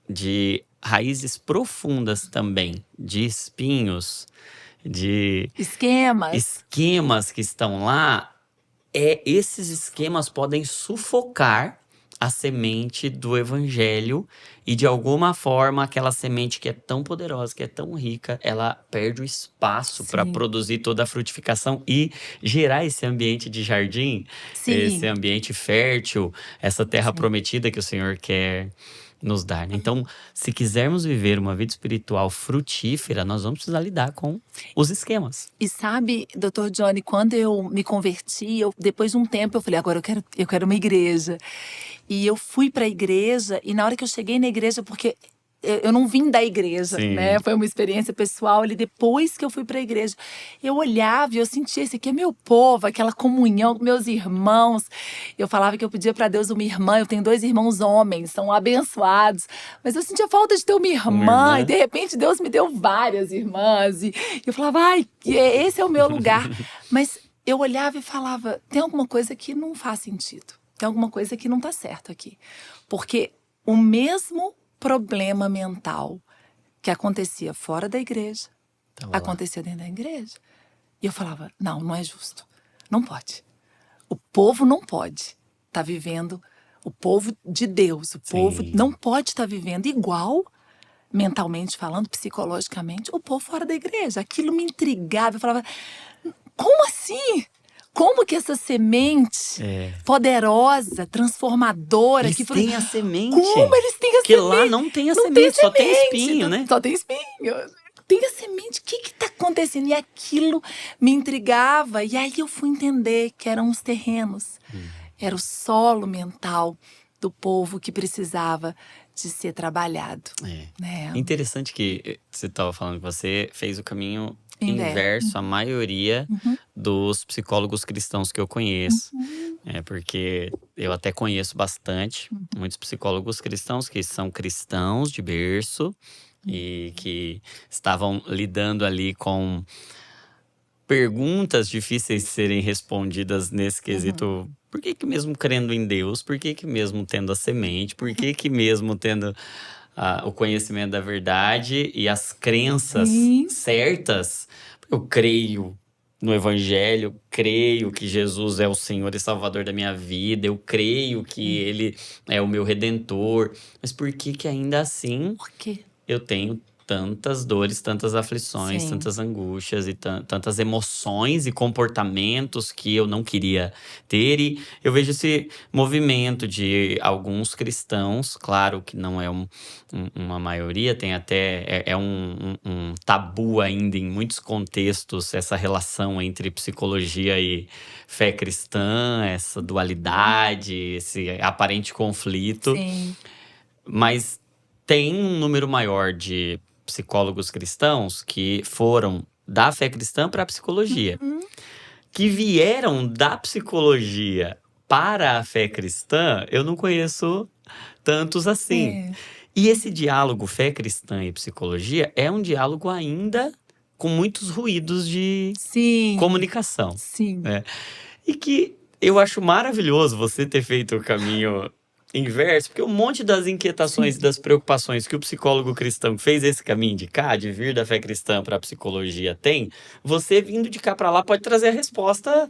de raízes profundas também, de espinhos, de esquemas que estão lá, esses esquemas podem sufocar a semente do evangelho e de alguma forma aquela semente que é tão poderosa, que é tão rica, ela perde o espaço para Sim, produzir toda a frutificação e gerar esse ambiente de jardim, esse sim, ambiente fértil, essa terra sim. prometida que o Senhor quer nos dar, né? Então, se quisermos viver uma vida espiritual frutífera, nós vamos precisar lidar com os esquemas. E sabe, Dr. Johnny, quando eu me converti, depois de um tempo eu falei, agora eu quero uma igreja. E eu fui para a igreja, e na hora que eu cheguei na igreja, porque eu não vim da igreja, né? Sim, Foi uma experiência pessoal ali depois que eu fui para a igreja. Eu olhava e eu sentia, esse aqui é meu povo, aquela comunhão com meus irmãos. Eu falava que eu pedia para Deus uma irmã, eu tenho 2 irmãos homens, são abençoados. Mas eu sentia falta de ter uma uma irmã, e irmã. de repente Deus me deu várias irmãs. E eu falava, ai, esse é o meu lugar. Mas eu olhava e falava, tem alguma coisa que não faz sentido. Tem alguma coisa que não tá certo aqui. Porque o mesmo problema mental que acontecia fora da igreja, Tava lá. acontecia dentro da igreja. E eu falava, não, não é justo. Não pode. O povo não pode estar vivendo, o povo de Deus, o povo Sim. não pode estar vivendo igual, mentalmente falando, psicologicamente, o povo fora da igreja. Aquilo me intrigava. Eu falava, como assim? Como que essa semente É. poderosa, transformadora, Eles que foi. têm a Como semente. eles têm a Que lá semente? não tem a Não tem semente, só tem semente, espinho, né? só tem espinho. Tem a semente, o que está acontecendo? E aquilo me intrigava. E aí eu fui entender que eram os terrenos, era o solo mental do povo que precisava de ser trabalhado. É. Né? Interessante que você estava falando que você fez o caminho Inverno. inverso à maioria dos psicólogos cristãos que eu conheço. É porque eu até conheço bastante muitos psicólogos cristãos que são cristãos de berço e que estavam lidando ali com perguntas difíceis de serem respondidas nesse quesito. Por que que mesmo crendo em Deus, por que que mesmo tendo a semente, por que que mesmo tendo o conhecimento da verdade e as crenças Sim. certas, eu creio no Evangelho, creio que Jesus é o Senhor e Salvador da minha vida, eu creio que Ele é o meu Redentor, mas por que que ainda assim Por quê? eu tenho tantas dores, tantas aflições, Sim. tantas angústias e tantas emoções e comportamentos que eu não queria ter. E eu vejo esse movimento de alguns cristãos, claro que não é uma maioria, tem até um tabu ainda em muitos contextos essa relação entre psicologia e fé cristã, essa dualidade, esse aparente conflito. Sim. Mas tem um número maior de psicólogos cristãos que foram da fé cristã para a psicologia, que vieram da psicologia para a fé cristã, eu não conheço tantos assim. É. E esse diálogo fé cristã e psicologia é um diálogo ainda com muitos ruídos de Sim. comunicação, Sim. né? E que eu acho maravilhoso você ter feito o caminho inverso, porque um monte das inquietações e das preocupações que o psicólogo cristão que fez esse caminho de cá, de vir da fé cristã para a psicologia tem, você vindo de cá para lá pode trazer a resposta.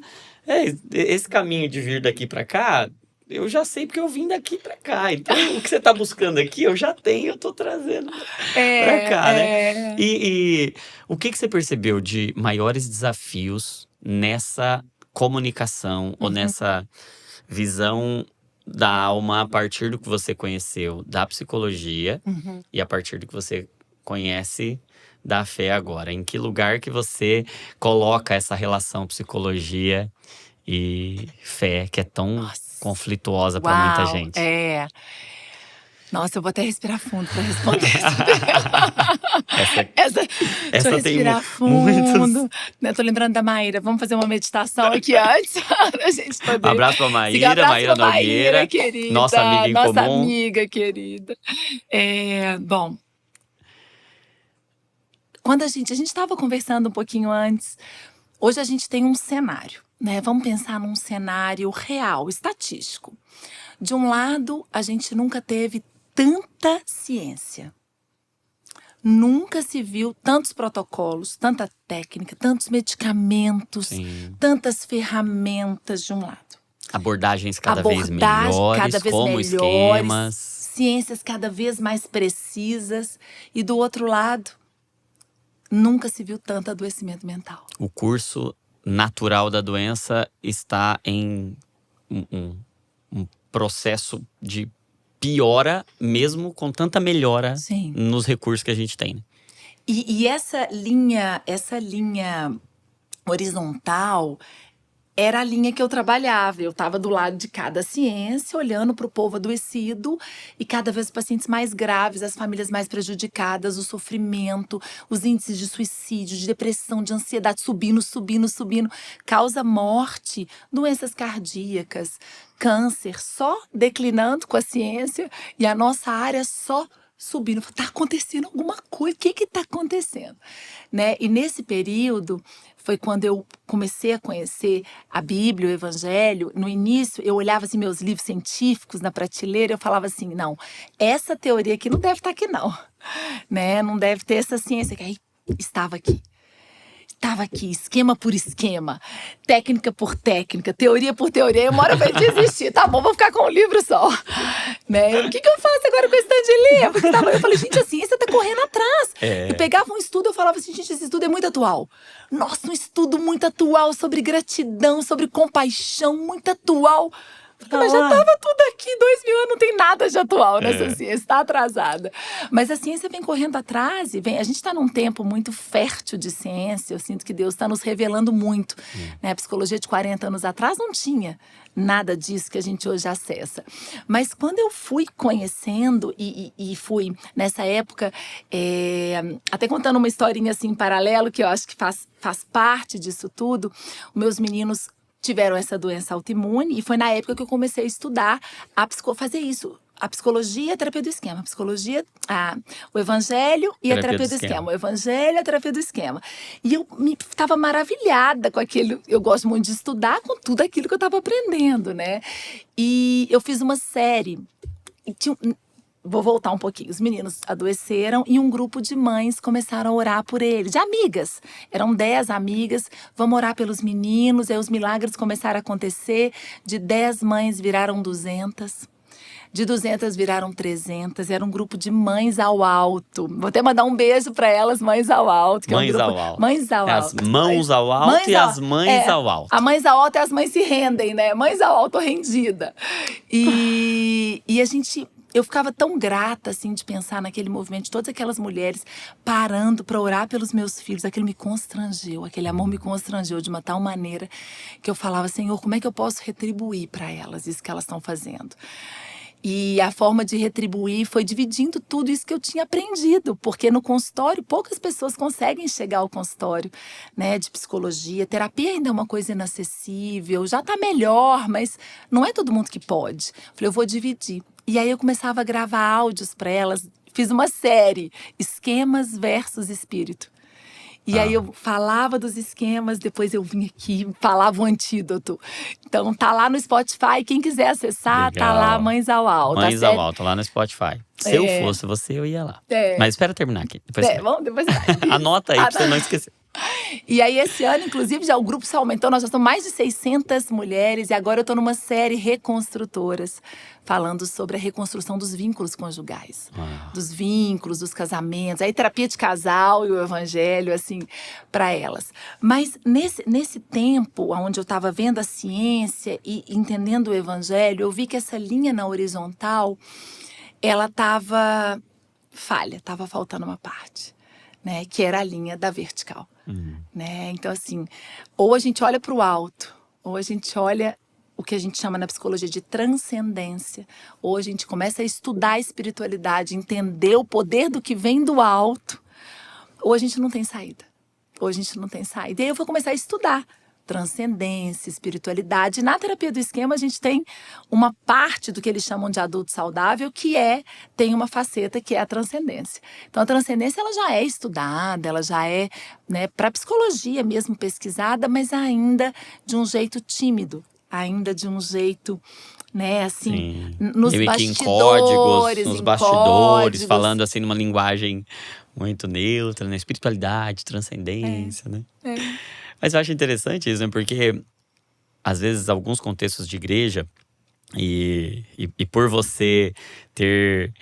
Esse caminho de vir daqui para cá, eu já sei porque eu vim daqui para cá. Então, o que você está buscando aqui, eu já tenho, eu estou trazendo para cá, né? E o que você percebeu de maiores desafios nessa comunicação ou nessa visão da alma a partir do que você conheceu da psicologia e a partir do que você conhece da fé agora? Em que lugar que você coloca essa relação psicologia e fé que é tão conflituosa para muita Uau, gente? Nossa, eu vou até respirar fundo para responder Essa deixa eu tem respirar fundo. Né, tô lembrando da Maíra. Vamos fazer uma meditação aqui antes, pra gente poder. Abraço pra Seguir. Maíra, Abraço Maíra pra Maíra, Nogueira, querida. nossa amiga em Nossa comum. amiga querida. Bom, quando a gente estava conversando um pouquinho antes, hoje a gente tem um cenário, né? Vamos pensar num cenário real, estatístico. De um lado, a gente nunca teve tanta ciência. Nunca se viu tantos protocolos, tanta técnica, tantos medicamentos, Sim. tantas ferramentas de um lado. Abordagens cada vez Abordagem melhores, cada vez como melhores, esquemas. ciências cada vez mais precisas. E do outro lado, nunca se viu tanto adoecimento mental. O curso natural da doença está em um processo de piora, mesmo com tanta melhora Sim. nos recursos que a gente tem, né? E essa linha horizontal era a linha que eu trabalhava. Eu estava do lado de cada ciência, olhando para o povo adoecido e cada vez os pacientes mais graves, as famílias mais prejudicadas, o sofrimento, os índices de suicídio, de depressão, de ansiedade subindo, causa morte, doenças cardíacas, câncer, só declinando com a ciência e a nossa área só subindo. Tá acontecendo alguma coisa, o que tá acontecendo? Né? E nesse período foi quando eu comecei a conhecer a Bíblia, o Evangelho. No início, eu olhava assim, meus livros científicos na prateleira, eu falava assim, não, essa teoria aqui não deve estar aqui não, né? Não deve ter essa ciência que aí estava aqui. Estava aqui, esquema por esquema, técnica por técnica, teoria por teoria. Uma hora eu falei, desistir, tá bom, vou ficar com um livro só. Né? O que eu faço agora com esse tanto de livro? Eu falei, gente, a ciência tá correndo atrás. Eu pegava um estudo, eu falava assim, gente, esse estudo é muito atual. Nossa, um estudo muito atual sobre gratidão, sobre compaixão, muito atual. Mas já estava tudo aqui, 2000 anos, não tem nada de atual nessa ciência, está atrasada. Mas a ciência vem correndo atrás, a gente está num tempo muito fértil de ciência, eu sinto que Deus está nos revelando muito. Né? A psicologia de 40 anos atrás não tinha nada disso que a gente hoje acessa. Mas quando eu fui conhecendo e fui, nessa época, até contando uma historinha assim em paralelo, que eu acho que faz parte disso tudo, os meus meninos tiveram essa doença autoimune e foi na época que eu comecei a estudar, fazer isso. A psicologia e a terapia do esquema. A psicologia, o evangelho e a terapia do esquema. O evangelho e a terapia do esquema. E eu estava maravilhada com aquilo. Eu gosto muito de estudar com tudo aquilo que eu estava aprendendo, né? E eu fiz uma série. Vou voltar um pouquinho. Os meninos adoeceram e um grupo de mães começaram a orar por eles, de amigas. Eram 10 amigas, vamos orar pelos meninos. Aí os milagres começaram a acontecer. De 10 mães viraram 200. De 200 viraram 300. Era um grupo de mães ao alto. Vou até mandar um beijo para elas, mães ao alto. Que mães é um grupo... ao alto. Mães ao alto. As mãos ao alto e as mães ao alto. A mães ao alto é as mães se rendem, né? Mães ao alto rendida. E a gente... Eu ficava tão grata, assim, de pensar naquele movimento, de todas aquelas mulheres parando para orar pelos meus filhos. Aquilo me constrangeu, aquele amor me constrangeu de uma tal maneira que eu falava, Senhor, como é que eu posso retribuir para elas isso que elas estão fazendo? E a forma de retribuir foi dividindo tudo isso que eu tinha aprendido, porque no consultório poucas pessoas conseguem chegar ao consultório, né, de psicologia. Terapia ainda é uma coisa inacessível, já está melhor, mas não é todo mundo que pode. Falei, eu vou dividir. E aí eu começava a gravar áudios para elas, fiz uma série, Esquemas versus Espírito. E aí eu falava dos esquemas, depois eu vinha aqui e falava o antídoto. Então tá lá no Spotify, quem quiser acessar, legal. Tá lá Mães ao Alto. Mães ao Alto, lá no Spotify. Se eu fosse você, eu ia lá. Mas espera terminar aqui. Depois depois vai. Anota aí pra você não esquecer. E aí esse ano, inclusive, já o grupo se aumentou, nós já somos mais de 600 mulheres e agora eu tô numa série Reconstrutoras, falando sobre a reconstrução dos vínculos conjugais, dos vínculos, dos casamentos, aí terapia de casal e o evangelho, assim, para elas. Mas nesse tempo, onde eu estava vendo a ciência e entendendo o evangelho, eu vi que essa linha na horizontal, ela estava falha, estava faltando uma parte, né, que era a linha da vertical. Né? Então, assim, ou a gente olha para o alto, ou a gente olha o que a gente chama na psicologia de transcendência, ou a gente começa a estudar a espiritualidade, entender o poder do que vem do alto, ou a gente não tem saída. E aí eu vou começar a estudar transcendência, espiritualidade. Na terapia do esquema, a gente tem uma parte do que eles chamam de adulto saudável, que tem uma faceta que é a transcendência. Então, a transcendência, ela já é estudada, ela já é, né, para psicologia mesmo pesquisada, mas ainda de um jeito tímido, ainda de um jeito, né, assim, nos bastidores, nos bastidores, falando assim numa linguagem muito neutra, né, espiritualidade, transcendência, né? Mas eu acho interessante isso, né? Porque às vezes, alguns contextos de igreja, e por você ter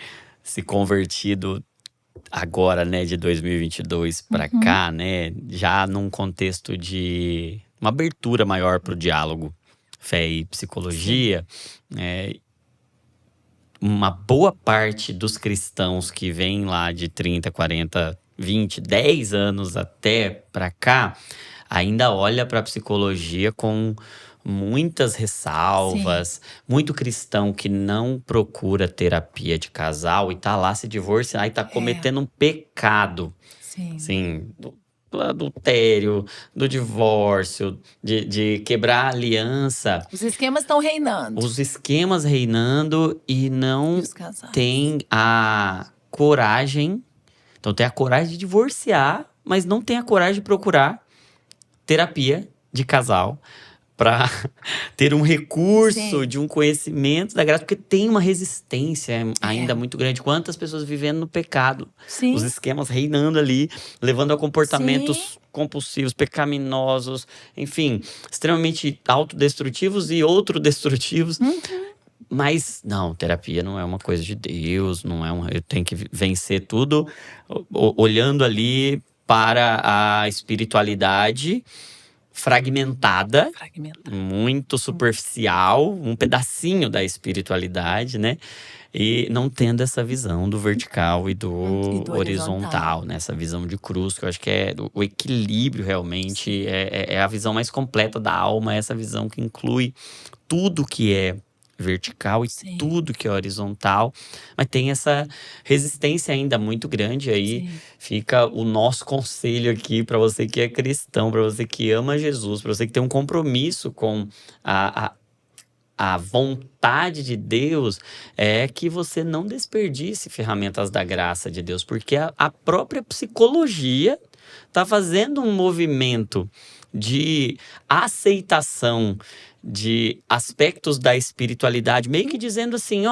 se convertido agora, né, de 2022 para cá, né, já num contexto de uma abertura maior para o diálogo, fé e psicologia, uma boa parte dos cristãos que vêm lá de 30, 40, 20, 10 anos até para cá, ainda olha para a psicologia com muitas ressalvas. Muito cristão que não procura terapia de casal e tá lá se divorciando, aí tá cometendo um pecado. Sim. Assim, do adultério, do divórcio, de quebrar a aliança. Os esquemas estão reinando. Os esquemas reinando e não os casais. tem a coragem. Então tem a coragem de divorciar, mas não tem a coragem de procurar terapia de casal para ter um recurso de um conhecimento da graça, porque tem uma resistência ainda muito grande. Quantas pessoas vivendo no pecado, os esquemas reinando ali, levando a comportamentos compulsivos, pecaminosos, enfim, extremamente autodestrutivos e autodestrutivos. Mas, não, terapia não é uma coisa de Deus, não é eu tenho que vencer tudo olhando ali para a espiritualidade fragmentada, muito superficial, um pedacinho da espiritualidade, né? E não tendo essa visão do vertical e do horizontal, né? Essa visão de cruz, que eu acho que é o equilíbrio realmente, é a visão mais completa da alma, essa visão que inclui tudo que é vertical e tudo que é horizontal, mas tem essa resistência ainda muito grande. Aí fica o nosso conselho aqui para você que é cristão, para você que ama Jesus, para você que tem um compromisso com a vontade de Deus, é que você não desperdice ferramentas da graça de Deus, porque a própria psicologia está fazendo um movimento de aceitação de aspectos da espiritualidade, meio que dizendo assim,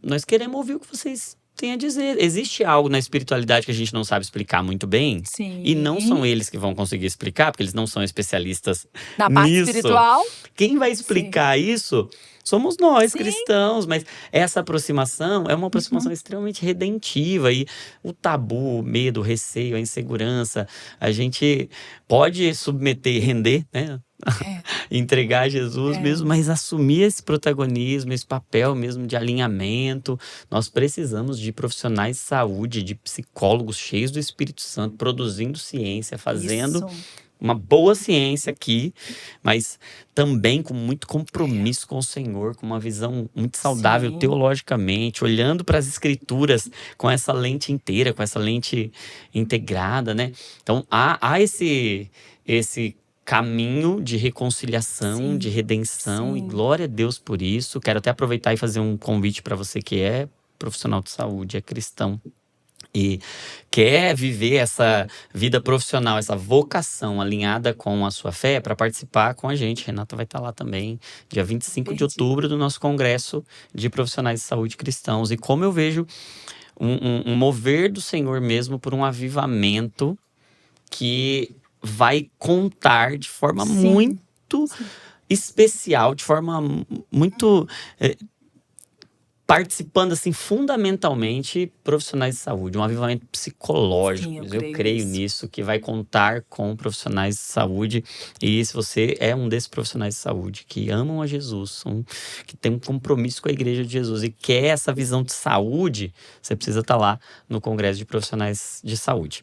nós queremos ouvir o que vocês têm a dizer. Existe algo na espiritualidade que a gente não sabe explicar muito bem, e não são eles que vão conseguir explicar, porque eles não são especialistas na parte espiritual. Quem vai explicar isso somos nós, cristãos, mas essa aproximação é uma aproximação extremamente redentiva, e o tabu, o medo, o receio, a insegurança, a gente pode submeter e render, né? Entregar a Jesus mesmo, mas assumir esse protagonismo, esse papel mesmo de alinhamento. Nós precisamos de profissionais de saúde, de psicólogos cheios do Espírito Santo, produzindo ciência, fazendo uma boa ciência aqui, mas também com muito compromisso com o Senhor, com uma visão muito saudável teologicamente, olhando para as escrituras com essa lente inteira, com essa lente integrada, né? Então, há esse caminho de reconciliação, de redenção, e glória a Deus por isso. Quero até aproveitar e fazer um convite para você que é profissional de saúde, é cristão e quer viver essa vida profissional, essa vocação alinhada com a sua fé, para participar com a gente. Renata vai estar lá também, dia 25 de outubro, do nosso congresso de profissionais de saúde cristãos. E como eu vejo um mover do Senhor mesmo por um avivamento que vai contar de forma muito especial, de forma muito participando assim fundamentalmente profissionais de saúde, um avivamento psicológico. Eu creio nisso, que vai contar com profissionais de saúde. E se você é um desses profissionais de saúde que amam a Jesus, que tem um compromisso com a Igreja de Jesus e quer essa visão de saúde, você precisa estar lá no Congresso de Profissionais de Saúde.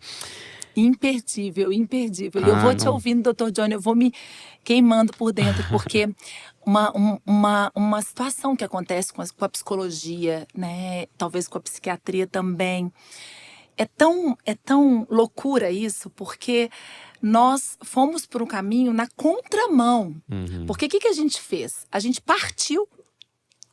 Imperdível, imperdível. Eu vou te ouvindo, Dr. Johnny, eu vou me queimando por dentro, porque uma situação que acontece com a psicologia, né, talvez com a psiquiatria também, é tão loucura isso, porque nós fomos por um caminho na contramão. Porque o que a gente fez? A gente partiu,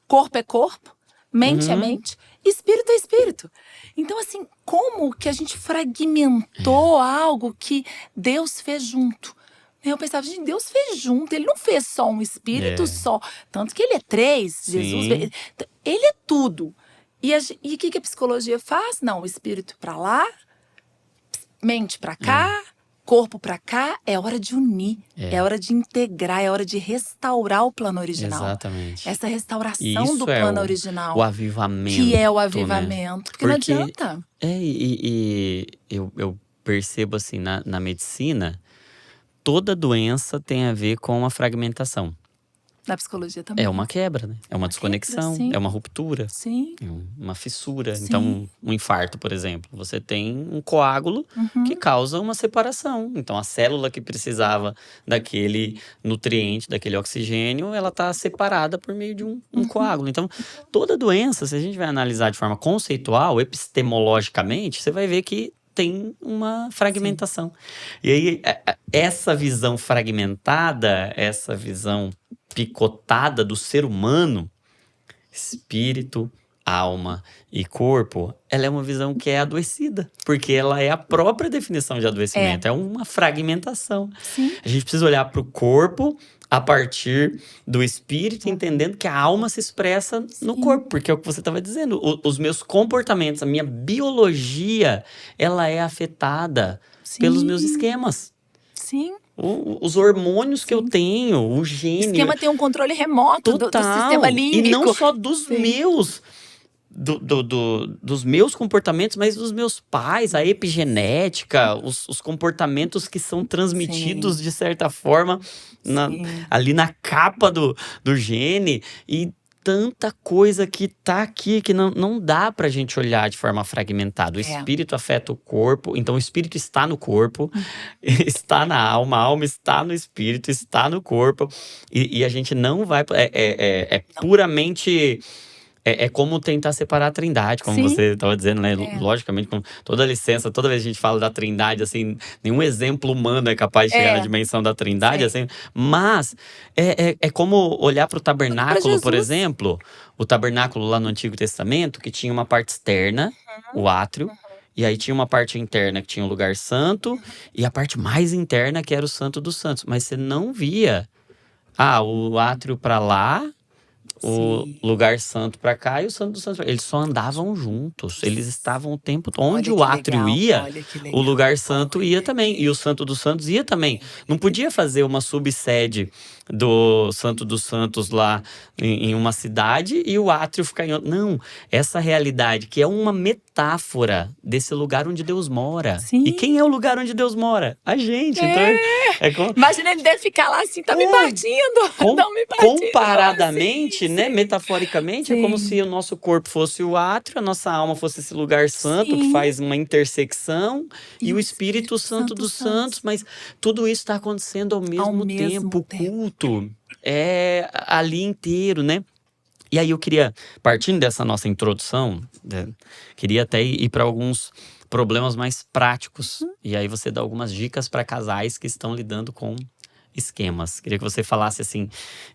corpo é corpo, mente é mente, espírito é espírito. Então, assim, como que a gente fragmentou algo que Deus fez junto? Eu pensava, gente, Deus fez junto, Ele não fez só um espírito só. Tanto que Ele é três, Jesus, Ele é tudo. E o que a psicologia faz? Não, o espírito pra lá, mente pra cá, corpo para cá, é hora de unir, é hora de integrar, é hora de restaurar o plano original. Exatamente. Essa E restauração isso do é plano o original, avivamento, que é o né? avivamento. Porque não Porque adianta. eu percebo assim, na medicina, toda doença tem a ver com a fragmentação. Na psicologia também. É uma quebra, né? É uma Uma quebra, desconexão, sim. é uma ruptura, Sim, é uma fissura. Sim. Então, um infarto, por exemplo, você tem um coágulo que causa uma separação. Então, a célula que precisava daquele nutriente, daquele oxigênio, ela está separada por meio de um coágulo. Então, toda doença, se a gente vai analisar de forma conceitual, epistemologicamente, você vai ver que tem uma fragmentação. E aí, essa visão fragmentada, essa visão picotada do ser humano, espírito, alma e corpo, ela é uma visão que é adoecida, porque ela é a própria definição de adoecimento, é uma fragmentação. sim. A gente precisa olhar para o corpo a partir do espírito, entendendo que a alma se expressa no corpo, porque é o que você estava dizendo, os meus comportamentos, a minha biologia, ela é afetada pelos meus esquemas. Sim. Os hormônios que eu tenho, o O gene. esquema tem um controle remoto do sistema límbico. E não só dos meus. Dos meus comportamentos, mas dos meus pais, a epigenética, os comportamentos que são transmitidos de certa forma ali na capa do gene. E tanta coisa que tá aqui que não dá pra gente olhar de forma fragmentada. O espírito afeta o corpo, então o espírito está no corpo, está na alma, a alma está no espírito, está no corpo, e a gente não vai. Puramente. É como tentar separar a trindade, como você estava dizendo, né? Logicamente, com toda licença, toda vez que a gente fala da trindade, assim, nenhum exemplo humano é capaz de chegar na dimensão da trindade, assim. Mas é como olhar para o tabernáculo, por exemplo. O tabernáculo lá no Antigo Testamento, que tinha uma parte externa, o átrio, e aí tinha uma parte interna que tinha o lugar santo, e a parte mais interna que era o Santo dos Santos. Mas você não via, o átrio para lá, o lugar santo para cá e o santo dos santos pra cá. Eles só andavam juntos. Eles estavam o tempo todo. Onde o átrio ia, o lugar santo ia também. E o santo dos santos ia também. Não podia fazer uma subsede do santo dos santos lá em uma cidade e o átrio ficar em outra. Não. Essa realidade que é uma metáfora desse lugar onde Deus mora. E quem é o lugar onde Deus mora? A gente. Então, Imagina, ele deve ficar lá assim, tá me partindo. Comparadamente, né, metaforicamente, é como se o nosso corpo fosse o átrio, a nossa alma fosse esse lugar santo que faz uma intersecção e o Espírito Santo dos Santos, mas tudo isso está acontecendo ao mesmo tempo. O culto é ali inteiro, né? E aí eu queria, partindo dessa nossa introdução, queria até ir para alguns problemas mais práticos. E aí você dá algumas dicas para casais que estão lidando com esquemas. Queria que você falasse, assim,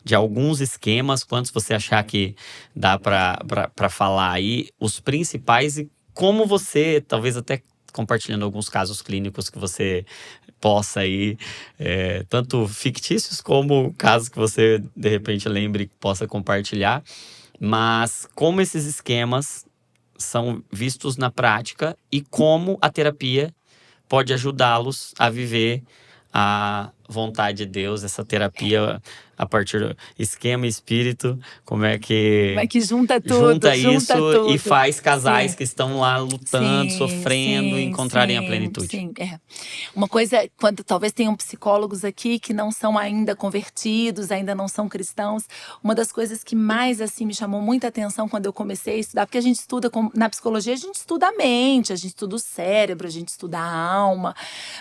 de alguns esquemas, quantos você achar que dá para falar aí, os principais e como você, talvez até compartilhando alguns casos clínicos que você possa aí, tanto fictícios como casos que você, de repente, lembre que possa compartilhar, mas como esses esquemas são vistos na prática e como a terapia pode ajudá-los a viver a vontade de Deus, essa terapia a partir do esquema e espírito, como é que junta tudo, junta isso tudo. e faz casais que estão lá lutando, sofrendo, encontrarem a plenitude. Uma coisa, quando talvez tenham psicólogos aqui que não são ainda convertidos, ainda não são cristãos, uma das coisas que mais assim me chamou muita atenção quando eu comecei a estudar, porque a gente estuda, na psicologia a gente estuda a mente, a gente estuda o cérebro, a gente estuda a alma,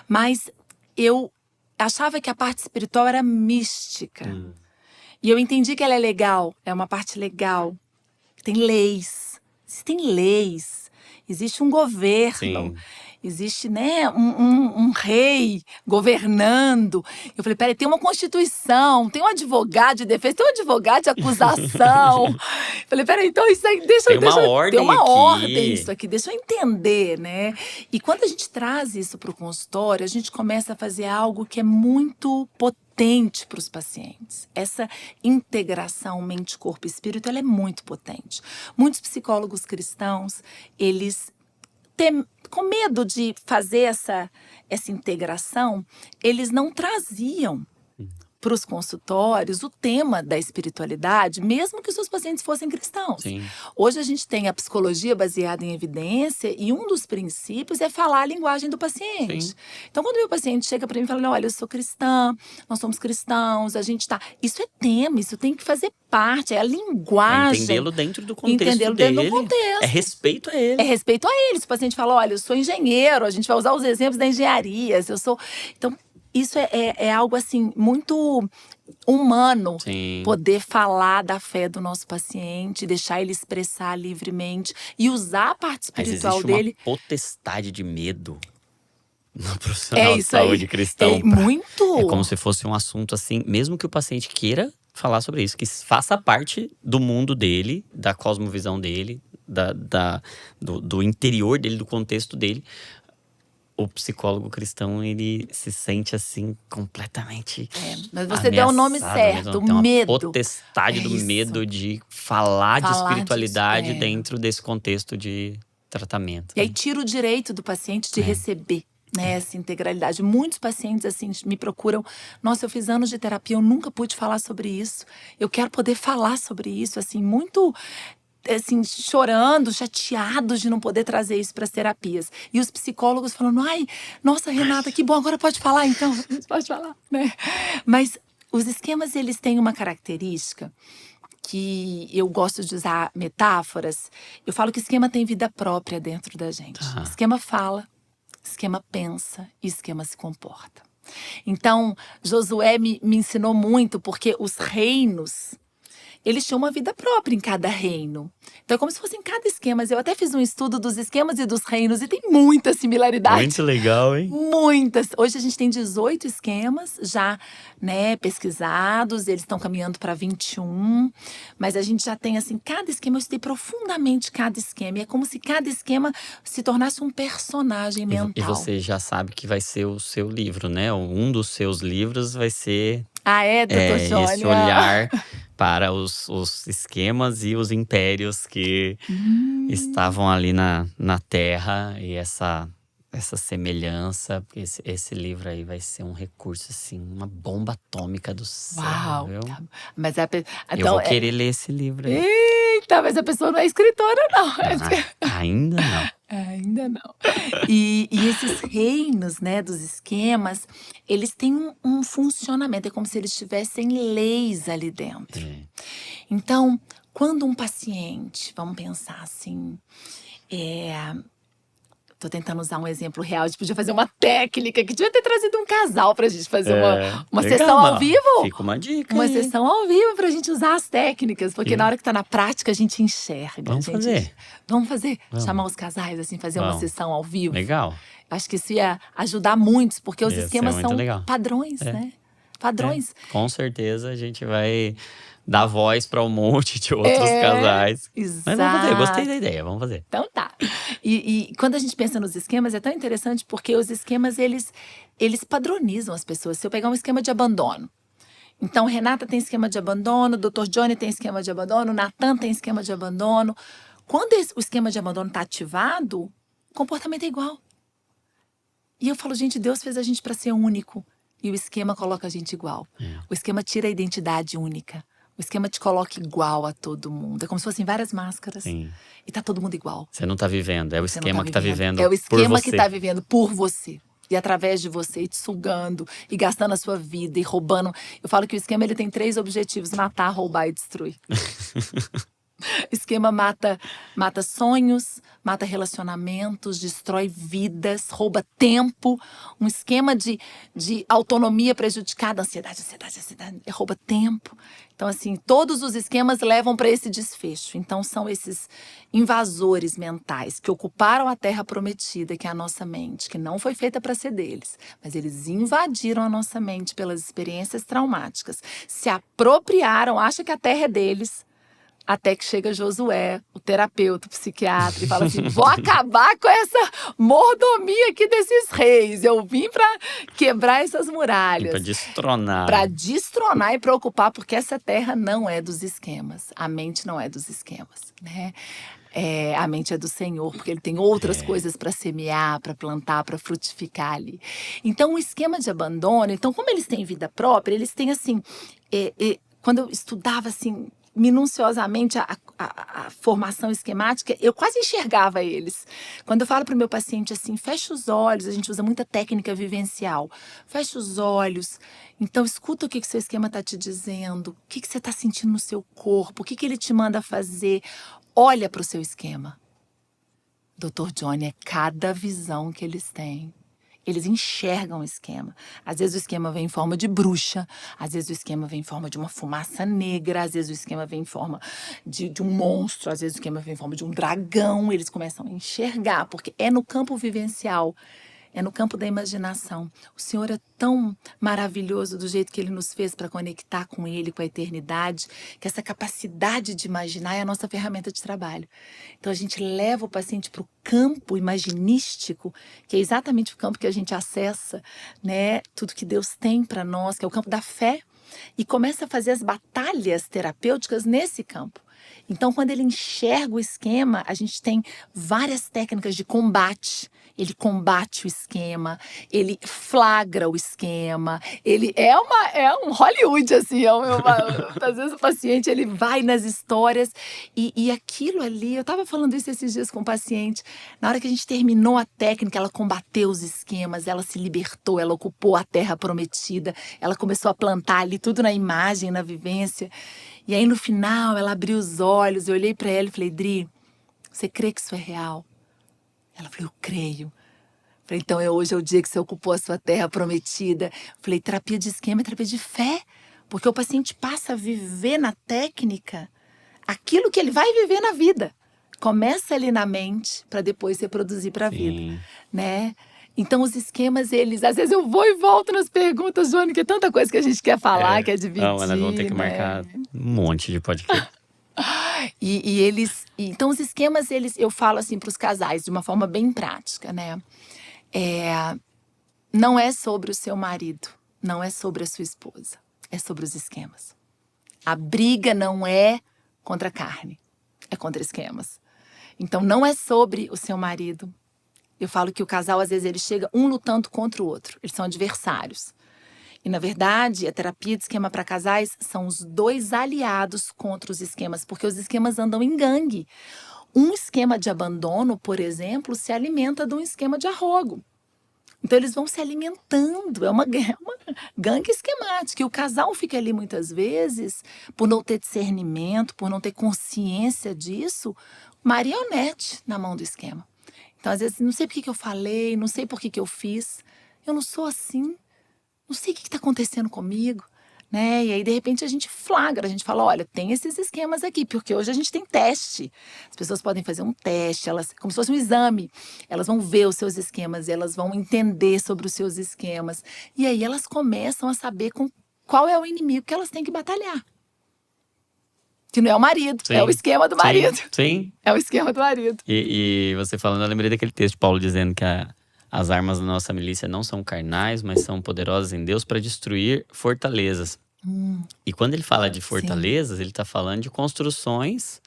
mas eu achava que a parte espiritual era mística. E eu entendi que ela é legal, é uma parte legal. Tem leis, existem leis, existe um governo, existe, né, um rei governando. Eu falei, peraí, tem uma constituição, tem um advogado de defesa, tem um advogado de acusação. Falei, peraí, então isso aí, tem uma ordem isso aqui, deixa eu entender, né? E quando a gente traz isso para o consultório, a gente começa a fazer algo que é muito potente para os pacientes. Essa integração mente, corpo e espírito, ela é muito potente. Muitos psicólogos cristãos, eles com medo de fazer essa integração, eles não traziam para os consultórios o tema da espiritualidade, mesmo que os seus pacientes fossem cristãos. Sim. Hoje a gente tem a psicologia baseada em evidência e um dos princípios é falar a linguagem do paciente. Sim. Então, quando o meu paciente chega para mim e fala, olha, eu sou cristã, nós somos cristãos, a gente tá… Isso é tema, isso tem que fazer parte, é a linguagem. Entendê-lo dentro do contexto Entendê-lo dele. dentro do contexto. É respeito a ele. É respeito a ele. Se o paciente fala, olha, eu sou engenheiro, a gente vai usar os exemplos da engenharia, se eu sou… Então, isso é algo assim, muito humano. Sim. Poder falar da fé do nosso paciente, deixar ele expressar livremente e usar a parte Mas espiritual existe dele. uma potestade de medo no profissional de isso saúde aí. cristão. Muito. É como se fosse um assunto assim, mesmo que o paciente queira falar sobre isso, que faça parte do mundo dele, da cosmovisão dele, do interior dele, do contexto dele. O psicólogo cristão, ele se sente assim, completamente Mas você deu o nome certo, tem uma medo. potestade do isso. medo de falar de Falar espiritualidade disso, dentro desse contexto de tratamento. E aí tira o direito do paciente de receber, né, essa integralidade. Muitos pacientes assim me procuram, nossa, eu fiz anos de terapia, eu nunca pude falar sobre isso. Eu quero poder falar sobre isso, assim, muito… assim, chorando, chateados de não poder trazer isso para as terapias. E os psicólogos falando, ai, nossa, Renata, que bom, agora pode falar então. Pode falar, né? Mas os esquemas, eles têm uma característica que eu gosto de usar metáforas. Eu falo que esquema tem vida própria dentro da gente. Esquema fala, esquema pensa e esquema se comporta. Então, Josué me ensinou muito, porque os reinos… eles tinham uma vida própria em cada reino. Então é como se fosse em cada esquema. Eu até fiz um estudo dos esquemas e dos reinos e tem muita similaridade. Muito legal, hein? Muitas. Hoje a gente tem 18 esquemas já, né, pesquisados. Eles estão caminhando para 21. Mas a gente já tem, assim, cada esquema. Eu estudei profundamente cada esquema. E é como se cada esquema se tornasse um personagem mental. E você já sabe que vai ser o seu livro, né? Um dos seus livros vai ser… Ah, doutor Jônia? Esse olhar para os esquemas e os impérios que estavam ali na Terra. E essa semelhança, esse livro aí vai ser um recurso, assim, uma bomba atômica do céu. Uau! Viu? Mas Eu vou querer ler esse livro aí. Eita, mas a pessoa não é escritora, não. Ainda não. Ainda não. E esses reinos, né, dos esquemas, eles têm um funcionamento. É como se eles tivessem leis ali dentro. Então, quando um paciente, vamos pensar assim… Tô tentando usar um exemplo real. A gente podia fazer uma técnica que devia ter trazido um casal pra gente fazer uma legal, sessão ao vivo. Fica uma dica. Uma aí. sessão ao vivo pra gente usar as técnicas. Porque na hora que tá na prática, a gente enxerga. Vamos fazer. Vamos fazer? Vamos. Chamar os casais, assim, fazer uma sessão ao vivo. Legal. Acho que isso ia ajudar muitos, porque os Ia ser esquemas muito são legal. padrões, né? Padrões. Com certeza a gente vai dar voz para um monte de outros casais. Exato. Mas vamos fazer, gostei da ideia, vamos fazer. Então tá. E quando a gente pensa nos esquemas, é tão interessante porque os esquemas, eles padronizam as pessoas. Se eu pegar um esquema de abandono, então Renata tem esquema de abandono, Dr. Johnny tem esquema de abandono, Natan tem esquema de abandono. Quando o esquema de abandono está ativado, o comportamento é igual. E eu falo, gente, Deus fez a gente para ser único. E o esquema coloca a gente igual. O esquema tira a identidade única. O esquema te coloca igual a todo mundo. É como se fossem várias máscaras. Sim. E tá todo mundo igual. Você não tá vivendo, é o esquema que tá vivendo. É o esquema por que você. tá vivendo por você. E através de você, e te sugando, e gastando a sua vida, e roubando. Eu falo que o esquema ele tem 3 objetivos: matar, roubar e destruir. Esquema mata sonhos, mata relacionamentos, destrói vidas, rouba tempo. Um esquema de autonomia prejudicada, ansiedade, rouba tempo. Então, assim, todos os esquemas levam para esse desfecho. Então, são esses invasores mentais que ocuparam a terra prometida, que é a nossa mente, que não foi feita para ser deles. Mas eles invadiram a nossa mente pelas experiências traumáticas. Se apropriaram, acham que a terra é deles. Até que chega Josué, o terapeuta, o psiquiatra, e fala assim, vou acabar com essa mordomia aqui desses reis. Eu vim para quebrar essas muralhas. Para destronar. Para destronar e preocupar, porque essa terra não é dos esquemas. A mente não é dos esquemas, né? A mente é do Senhor, porque Ele tem outras coisas para semear, para plantar, para frutificar ali. Então, o esquema de abandono, então, como eles têm vida própria, eles têm assim, quando eu estudava assim minuciosamente a formação esquemática, eu quase enxergava eles. Quando eu falo para o meu paciente assim, fecha os olhos, a gente usa muita técnica vivencial. Fecha os olhos, então escuta o que seu esquema está te dizendo, o que você está sentindo no seu corpo, o que ele te manda fazer. Olha para o seu esquema. Dr. Johnny, é cada visão que eles têm. Eles enxergam o esquema. Às vezes o esquema vem em forma de bruxa, às vezes o esquema vem em forma de uma fumaça negra, às vezes o esquema vem em forma de um monstro, às vezes o esquema vem em forma de um dragão. Eles começam a enxergar, porque é no campo vivencial, é no campo da imaginação. O Senhor é tão maravilhoso do jeito que Ele nos fez para conectar com Ele, com a eternidade, que essa capacidade de imaginar é a nossa ferramenta de trabalho. Então a gente leva o paciente para o campo imaginístico, que é exatamente o campo que a gente acessa, né? Tudo que Deus tem para nós, que é o campo da fé, e começa a fazer as batalhas terapêuticas nesse campo. Então, quando ele enxerga o esquema, a gente tem várias técnicas de combate. Ele combate o esquema, ele flagra o esquema, ele é um Hollywood, assim. Às vezes o paciente ele vai nas histórias e aquilo ali, eu estava falando isso esses dias com o paciente, na hora que a gente terminou a técnica, ela combateu os esquemas, ela se libertou, ela ocupou a terra prometida, ela começou a plantar ali tudo na imagem, na vivência. E aí no final ela abriu os olhos, eu olhei para ela e falei, Dri, você crê que isso é real? Ela falou, eu creio. Falei, então hoje é o dia que você ocupou a sua terra prometida. Falei, terapia de esquema é terapia de fé, porque o paciente passa a viver na técnica aquilo que ele vai viver na vida. Começa ali na mente para depois reproduzir para a vida, né? Então os esquemas, eles... Às vezes eu vou e volto nas perguntas, Johnny, que é tanta coisa que a gente quer falar, quer dividir. Não, nós vamos ter que marcar um monte de podcast. Então os esquemas, eu falo assim para os casais de uma forma bem prática, né? Não é sobre o seu marido, não é sobre a sua esposa, é sobre os esquemas. A briga não é contra a carne, é contra esquemas. Então não é sobre o seu marido. Eu falo que o casal, às vezes, ele chega um lutando contra o outro, eles são adversários. E, na verdade, a terapia de esquema para casais são os dois aliados contra os esquemas, porque os esquemas andam em gangue. Um esquema de abandono, por exemplo, se alimenta de um esquema de arrogo. Então, eles vão se alimentando, é uma gangue esquemática. E o casal fica ali, muitas vezes, por não ter discernimento, por não ter consciência disso, marionete na mão do esquema. Então, às vezes, não sei por que eu falei, não sei por que eu fiz, eu não sou assim. Não sei o que está acontecendo comigo, né? E aí, de repente, a gente flagra, a gente fala, olha, tem esses esquemas aqui, porque hoje a gente tem teste. As pessoas podem fazer um teste, como se fosse um exame. Elas vão ver os seus esquemas, elas vão entender sobre os seus esquemas. E aí elas começam a saber qual é o inimigo que elas têm que batalhar. Que não é o marido, é o esquema do marido. Sim. É o esquema do marido. E você falando, eu lembrei daquele texto de Paulo dizendo que as armas da nossa milícia não são carnais, mas são poderosas em Deus para destruir fortalezas. E quando ele fala de fortalezas, ele está falando de construções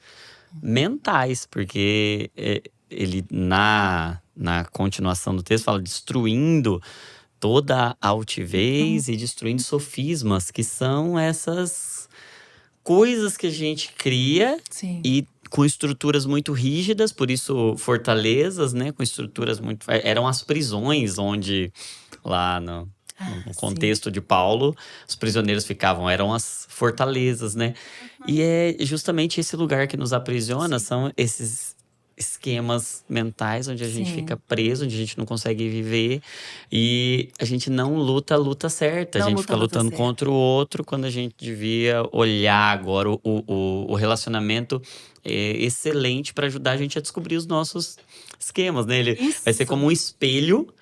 mentais, porque ele, na continuação do texto, fala destruindo toda a altivez e destruindo sofismas, que são essas coisas que a gente cria e com estruturas muito rígidas, por isso fortalezas, né? Com estruturas muito... Eram as prisões onde, lá no contexto de Paulo, os prisioneiros ficavam, eram as fortalezas, né? E é justamente esse lugar que nos aprisiona, são esses esquemas mentais onde a gente fica preso, onde a gente não consegue viver e a gente não luta a luta certa. A gente fica lutando contra o outro quando a gente devia olhar agora o relacionamento excelente para ajudar a gente a descobrir os nossos esquemas, né? Ele vai ser como um espelho,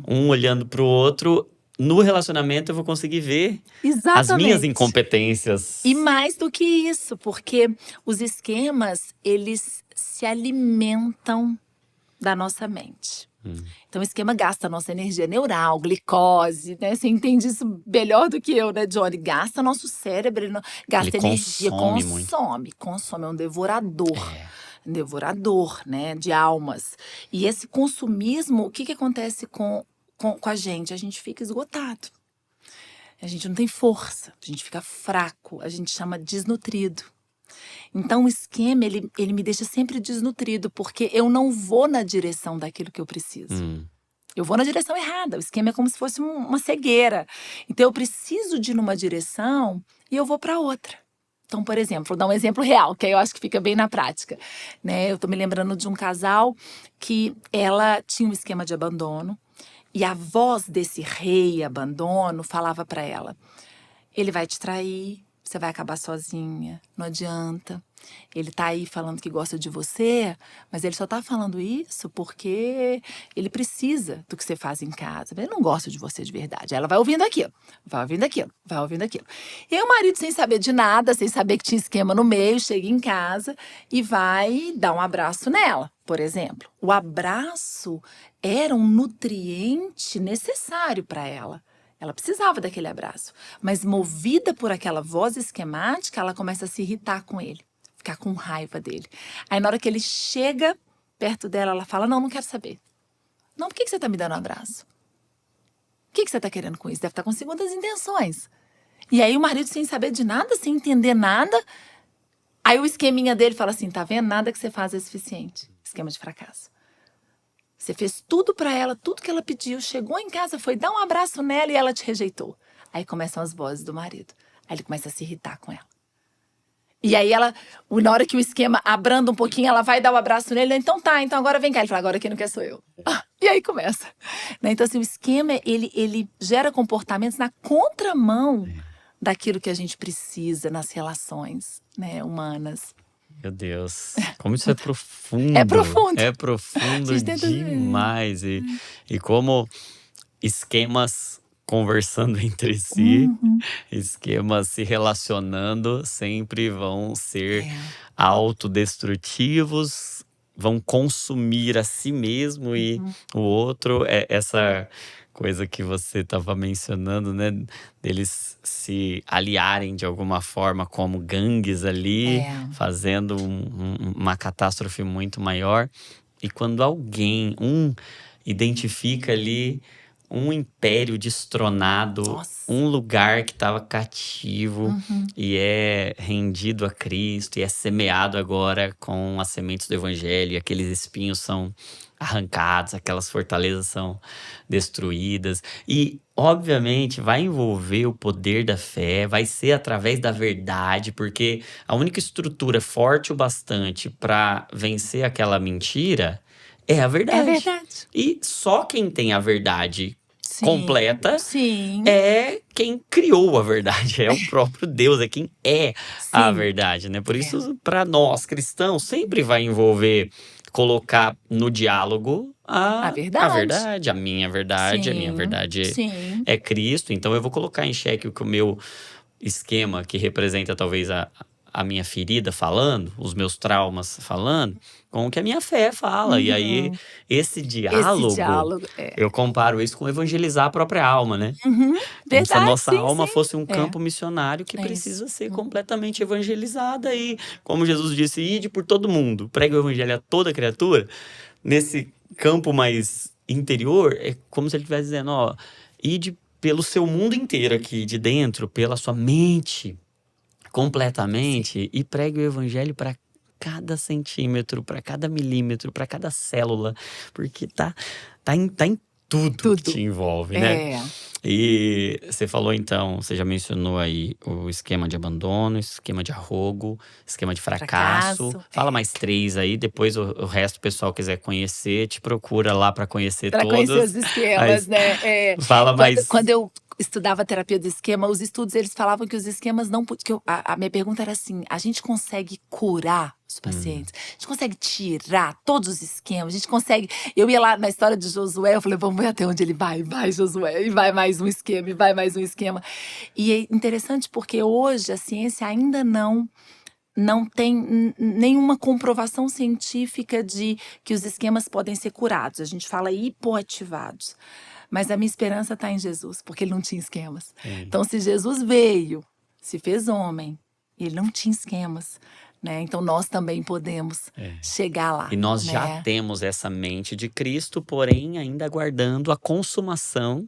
um olhando pro outro. No relacionamento eu vou conseguir ver as minhas incompetências. E mais do que isso, porque os esquemas, eles se alimentam da nossa mente. Então o esquema gasta a nossa energia neural, glicose, né? Você entende isso melhor do que eu, né, Johnny? Gasta nosso cérebro, gasta energia, consome, é um devorador. devorador, né, de almas. E esse consumismo, o que acontece com a gente? A gente fica esgotado. A gente não tem força, a gente fica fraco, a gente chama desnutrido. Então, o esquema, ele me deixa sempre desnutrido, porque eu não vou na direção daquilo que eu preciso. Eu vou na direção errada. O esquema é como se fosse uma cegueira. Então, eu preciso de ir numa direção e eu vou para outra. Então, por exemplo, vou dar um exemplo real, que aí eu acho que fica bem na prática, né? Eu tô me lembrando de um casal que ela tinha um esquema de abandono e a voz desse rei abandono falava para ela: ele vai te trair, você vai acabar sozinha, não adianta. Ele tá aí falando que gosta de você, mas ele só tá falando isso porque ele precisa do que você faz em casa. Ele não gosta de você de verdade. Ela vai ouvindo aquilo, vai ouvindo aquilo, vai ouvindo aquilo. E aí o marido, sem saber de nada, sem saber que tinha esquema no meio, chega em casa e vai dar um abraço nela, por exemplo. O abraço era um nutriente necessário para ela. Ela precisava daquele abraço. Mas movida por aquela voz esquemática, ela começa a se irritar com ele. Ficar com raiva dele. Aí na hora que ele chega perto dela, ela fala: não quero saber. Não, por que você tá me dando um abraço? O que você tá querendo com isso? Deve estar com segundas intenções. E aí o marido, sem saber de nada, sem entender nada, aí o esqueminha dele fala assim: tá vendo? Nada que você faz é suficiente. Esquema de fracasso. Você fez tudo pra ela, tudo que ela pediu, chegou em casa, foi dar um abraço nela e ela te rejeitou. Aí começam as vozes do marido. Aí ele começa a se irritar com ela. E aí ela, na hora que o esquema abranda um pouquinho, ela vai dar o abraço nele. Então tá, então agora vem cá. Ele fala: agora quem não quer sou eu. E aí começa. Né? Então assim, o esquema, ele gera comportamentos na contramão daquilo que a gente precisa nas relações, né, humanas. Meu Deus, como isso é profundo. É profundo. É profundo demais. E como esquemas conversando entre si, esquemas se relacionando, sempre vão ser autodestrutivos, vão consumir a si mesmo e o outro. Essa coisa que você estava mencionando, né? Deles se aliarem de alguma forma como gangues ali, fazendo uma catástrofe muito maior. E quando alguém, identifica ali um império destronado, um lugar que estava cativo e é rendido a Cristo e é semeado agora com as sementes do evangelho, e aqueles espinhos são arrancados, aquelas fortalezas são destruídas. E, obviamente, vai envolver o poder da fé, vai ser através da verdade, porque a única estrutura forte o bastante para vencer aquela mentira é a verdade. É verdade. E só quem tem a verdade completa Sim. é quem criou a verdade, é o próprio Deus, é quem é a verdade, né? Por isso, para nós cristãos, sempre vai envolver colocar no diálogo a verdade, a minha verdade. A minha verdade é Cristo. Então eu vou colocar em xeque o meu esquema, que representa talvez a minha ferida falando, os meus traumas falando, com o que a minha fé fala. E aí, esse diálogo eu comparo isso com evangelizar a própria alma, né? Como se a nossa alma fosse um campo missionário que precisa ser completamente evangelizada. E, como Jesus disse, ide por todo mundo, pregue o evangelho a toda criatura. Nesse campo mais interior, é como se ele estivesse dizendo: ó, ide pelo seu mundo inteiro aqui de dentro, pela sua mente, completamente, e pregue o evangelho para cada centímetro, para cada milímetro, para cada célula, porque tá em tudo que te envolve, né? E você falou então, você já mencionou aí o esquema de abandono, esquema de arrogo, esquema de fracasso. Fala mais 3 aí, depois o resto o pessoal quiser conhecer, te procura lá para conhecer todos. Para conhecer os esquemas, né? Fala mais. Quando eu estudava terapia do esquema, os estudos eles falavam que os esquemas não... A minha pergunta era assim: a gente consegue curar os pacientes? A gente consegue tirar todos os esquemas? A gente consegue... Eu ia lá na história de Josué, eu falei: vamos ver até onde ele vai Josué, e vai mais um esquema, e vai mais um esquema. E é interessante porque hoje a ciência ainda não tem nenhuma comprovação científica de que os esquemas podem ser curados. A gente fala hipoativados. Mas a minha esperança está em Jesus, porque ele não tinha esquemas. Então, se Jesus veio, se fez homem, e ele não tinha esquemas, né? Então nós também podemos chegar lá. E nós né? já temos essa mente de Cristo, porém ainda aguardando a consumação.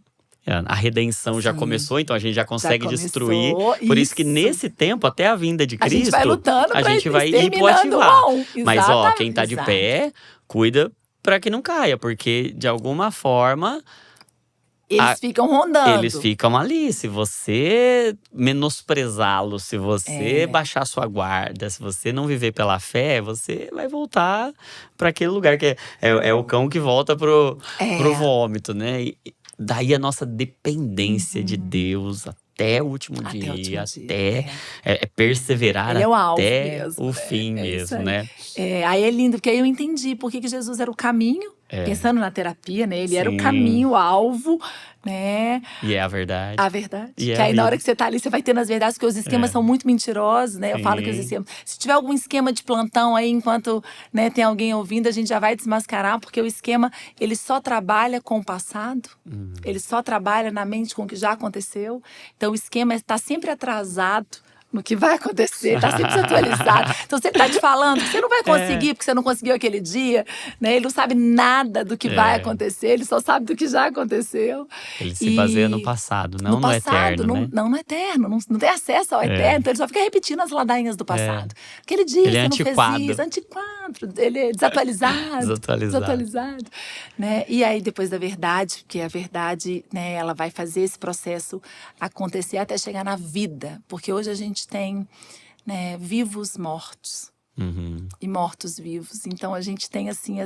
A redenção já Sim. começou, então a gente já consegue começou, destruir. Por isso que nesse tempo, até a vinda de A gente vai Cristo, lutando a pra gente vai ir pro exterminando o ativar. mal. Mas ó, Exatamente. quem tá de pé, cuida pra que não caia, porque de alguma forma Eles ficam rondando. eles ficam ali. Se você menosprezá-los, se você baixar sua guarda, se você não viver pela fé, você vai voltar pra aquele lugar que é o cão que volta pro vômito, né? E daí a nossa dependência de Deus até o último dia, até perseverar Ele é o alvo até mesmo, o fim mesmo, aí. né? Aí é lindo, porque aí eu entendi por que Jesus era o caminho, pensando na terapia, né? Ele era o Sim. caminho, o alvo, né? E é a verdade. A verdade. E é que a aí na vida. hora que você tá ali, você vai tendo as verdades, porque os esquemas são muito mentirosos, né? Eu falo que os Sim. esquemas… Se tiver algum esquema de plantão aí, enquanto né, tem alguém ouvindo, a gente já vai desmascarar, porque o esquema, ele só trabalha com o passado. Ele só trabalha na mente com o que já aconteceu. Então o esquema está sempre atrasado no que vai acontecer, está sempre desatualizado. Então, se ele está te falando que você não vai conseguir, porque você não conseguiu aquele dia, né? Ele não sabe nada do que vai acontecer, ele só sabe do que já aconteceu. Ele se baseia no passado, não no passado, eterno, né? Não no eterno, não tem acesso ao eterno, então ele só fica repetindo as ladainhas do passado. Aquele dia Ele é você não antiquado. fez isso, antiquado, ele é desatualizado. Desatualizado. Né? E aí, depois da verdade, porque a verdade, né, ela vai fazer esse processo acontecer até chegar na vida. Porque hoje a gente tem né, vivos mortos. E mortos-vivos. Então, a gente tem, assim,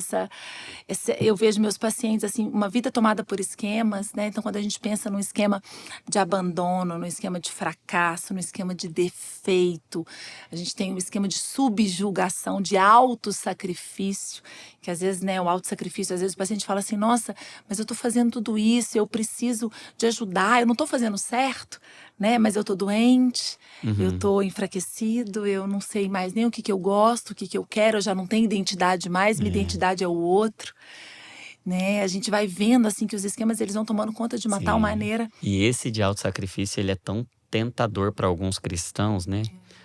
eu vejo meus pacientes, assim, uma vida tomada por esquemas, né? Então, quando a gente pensa num esquema de abandono, num esquema de fracasso, num esquema de defeito, a gente tem um esquema de subjugação, de autossacrifício, que às vezes, né, o autossacrifício, às vezes o paciente fala assim, nossa, mas eu tô fazendo tudo isso, eu preciso de ajudar, eu não tô fazendo certo, né? Mas eu tô doente, eu tô enfraquecido, eu não sei mais nem o que eu gosto, o que eu quero, eu já não tenho identidade mais, minha identidade é o outro. Né? A gente vai vendo assim que os esquemas eles vão tomando conta de uma tal maneira. E esse de autossacrifício, ele é tão tentador para alguns cristãos, né?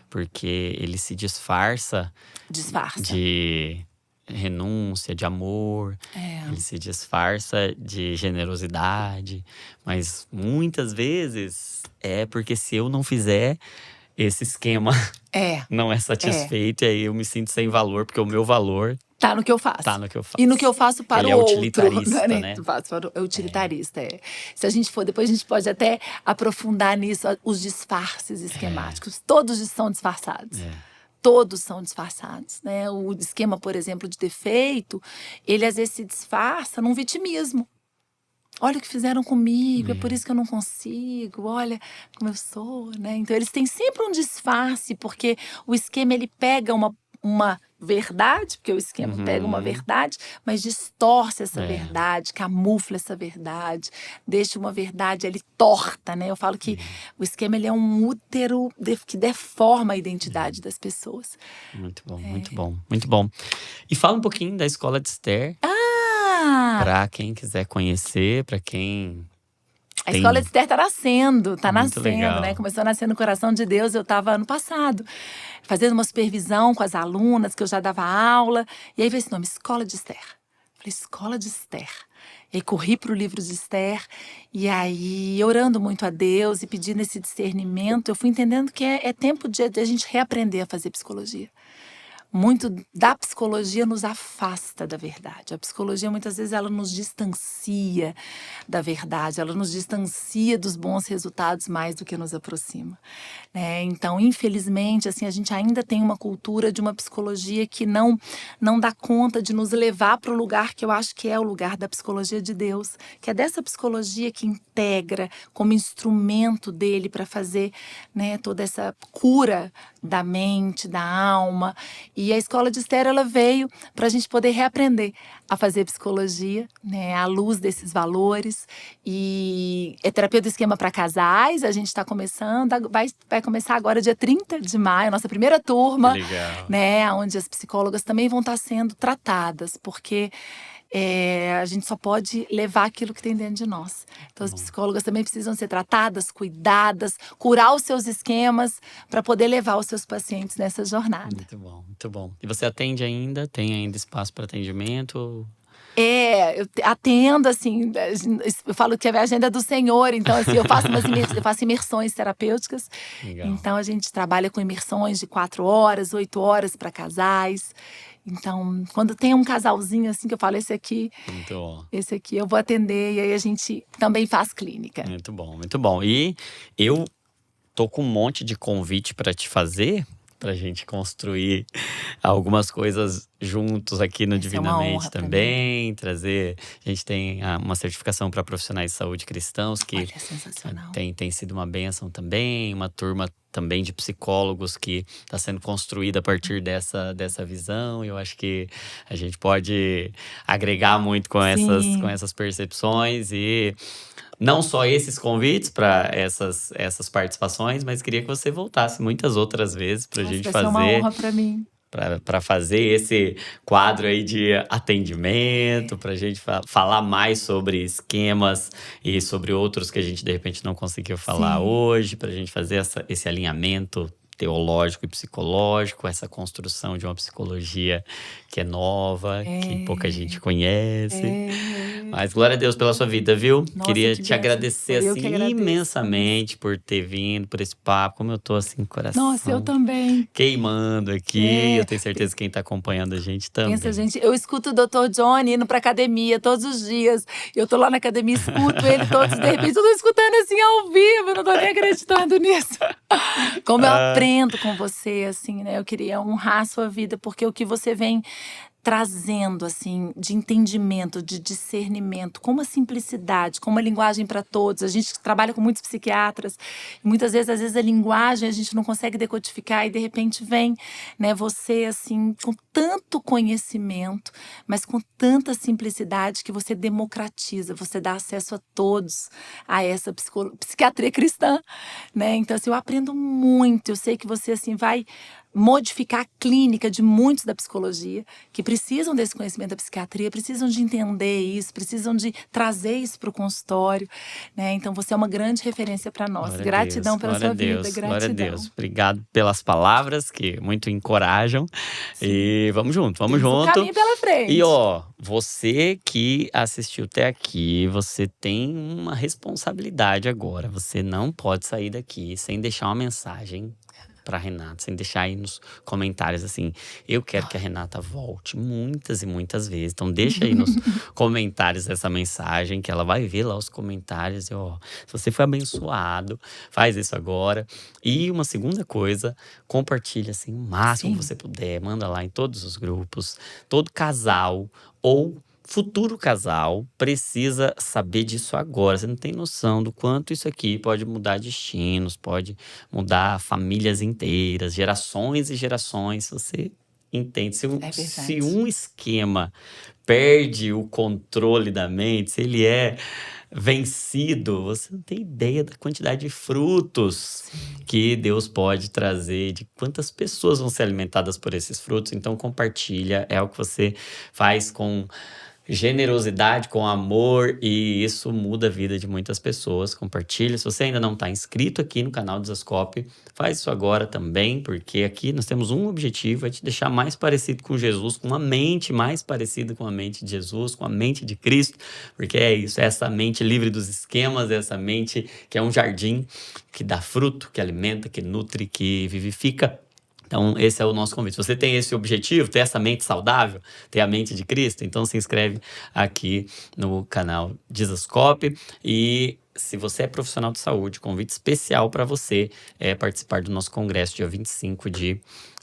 Porque ele se disfarça de renúncia, de amor, ele se disfarça de generosidade, mas muitas vezes é porque se eu não fizer esse esquema não é satisfeito, e aí eu me sinto sem valor, porque o meu valor tá no que eu faço. Tá no que eu faço. E no que eu faço para ele o outro. Ele é utilitarista, né? É utilitarista, Se a gente for, depois a gente pode até aprofundar nisso, os disfarces esquemáticos. Todos são disfarçados. Todos são disfarçados, né? O esquema, por exemplo, de defeito, ele às vezes se disfarça num vitimismo. Olha o que fizeram comigo, é por isso que eu não consigo, olha como eu sou, né? Então eles têm sempre um disfarce, porque o esquema ele pega uma verdade, porque o esquema pega uma verdade, mas distorce essa verdade, camufla essa verdade, deixa uma verdade ali torta, né? Eu falo que o esquema ele é um útero que deforma a identidade das pessoas. Muito bom, muito bom, muito bom. E fala um pouquinho da Escola de Esther. Para quem quiser conhecer, para quem… A Escola de Esther tá nascendo, legal. né? Começou a nascer no coração de Deus. Eu estava ano passado fazendo uma supervisão com as alunas, que eu já dava aula. E aí veio esse nome, Escola de Esther. Falei, Escola de Esther. E aí corri para o livro de Esther. E aí, orando muito a Deus e pedindo esse discernimento, eu fui entendendo que é tempo de a gente reaprender a fazer psicologia. Muito da psicologia nos afasta da verdade. A psicologia, muitas vezes, ela nos distancia da verdade. Ela nos distancia dos bons resultados mais do que nos aproxima. Né? Então, infelizmente, assim, a gente ainda tem uma cultura de uma psicologia que não dá conta de nos levar para o lugar que eu acho que é o lugar da psicologia de Deus. Que é dessa psicologia que integra como instrumento dele para fazer, né, toda essa cura da mente, da alma. E a Escola de Esther, ela veio para a gente poder reaprender a fazer psicologia, né, à luz desses valores. E é terapia do esquema para casais, a gente está começando, vai começar agora dia 30 de maio, nossa primeira turma, Legal. né, onde as psicólogas também vão estar sendo tratadas, porque a gente só pode levar aquilo que tem dentro de nós. Então, as psicólogas também precisam ser tratadas, cuidadas, curar os seus esquemas para poder levar os seus pacientes nessa jornada. Muito bom, muito bom. E você atende ainda? Tem ainda espaço para atendimento? Eu atendo, assim, eu falo que é a agenda do Senhor, então assim, eu faço imersões terapêuticas. Legal. Então a gente trabalha com imersões de 4 horas, 8 horas para casais. Então, quando tem um casalzinho assim que eu falo, esse aqui eu vou atender, e aí a gente também faz clínica. Muito bom, muito bom. E eu tô com um monte de convite para te fazer, pra gente construir algumas coisas juntos aqui no Divinamente também. Trazer. A gente tem uma certificação para profissionais de saúde cristãos, que Olha, sensacional. tem sido uma bênção também. Uma turma também de psicólogos que está sendo construída a partir dessa visão. E eu acho que a gente pode agregar muito com essas percepções. E não só esses convites para essas participações, mas queria que você voltasse muitas outras vezes para a gente fazer. Vai ser uma honra para mim. Para fazer esse quadro aí de atendimento, para a gente falar mais sobre esquemas e sobre outros que a gente de repente não conseguiu falar hoje, para a gente fazer esse alinhamento teológico e psicológico, essa construção de uma psicologia que é nova, que pouca gente conhece. Mas glória a Deus pela sua vida, viu? Nossa, queria te agradecer assim, imensamente por ter vindo, por esse papo. Como eu tô assim, coração. Nossa, eu também. Queimando aqui. Eu tenho certeza que quem tá acompanhando a gente também. Pensa, gente, eu escuto o Dr. Johnny indo pra academia todos os dias. Eu tô lá na academia, escuto ele todos, de repente eu tô escutando assim ao vivo, eu não tô nem acreditando nisso. Como eu aprendo com você, assim, né? Eu queria honrar a sua vida, porque o que você vem trazendo, assim, de entendimento, de discernimento, com uma simplicidade, com uma linguagem para todos. A gente trabalha com muitos psiquiatras, e muitas vezes, às vezes, a linguagem a gente não consegue decodificar, e de repente vem, né, você, assim, com tanto conhecimento, mas com tanta simplicidade que você democratiza, você dá acesso a todos a essa psiquiatria cristã, né? Então, assim, eu aprendo muito, eu sei que você, assim, vai modificar a clínica de muitos da psicologia, que precisam desse conhecimento da psiquiatria, precisam de entender isso, precisam de trazer isso para o consultório, né? Então você é uma grande referência para nós. Gratidão pela sua vida, gratidão. Glória a Deus. Obrigado pelas palavras que muito encorajam. E vamos junto, vamos junto. Um caminho pela frente. E você que assistiu até aqui, você tem uma responsabilidade agora. Você não pode sair daqui sem deixar uma mensagem para Renata, sem deixar aí nos comentários assim, eu quero que a Renata volte muitas e muitas vezes. Então deixa aí nos comentários essa mensagem, que ela vai ver lá os comentários. E, se você foi abençoado, faz isso agora. E uma segunda coisa, compartilha assim o máximo que você puder, manda lá em todos os grupos. Todo casal ou futuro casal precisa saber disso agora. Você não tem noção do quanto isso aqui pode mudar destinos, pode mudar famílias inteiras, gerações e gerações. Você entende? Se um esquema perde o controle da mente, se ele é vencido, você não tem ideia da quantidade de frutos que Deus pode trazer, de quantas pessoas vão ser alimentadas por esses frutos. Então compartilha, é o que você faz com generosidade, com amor, e isso muda a vida de muitas pessoas. Compartilha. Se você ainda não está inscrito aqui no canal do Zascope, faz isso agora também, porque aqui nós temos um objetivo, é te deixar mais parecido com Jesus, com uma mente mais parecida com a mente de Jesus, com a mente de Cristo, porque é isso, é essa mente livre dos esquemas, é essa mente que é um jardim que dá fruto, que alimenta, que nutre, que vivifica. Então, esse é o nosso convite. Se você tem esse objetivo, ter essa mente saudável, ter a mente de Cristo, então se inscreve aqui no canal Dizascope. E se você é profissional de saúde, convite especial para você é participar do nosso congresso dia 25 de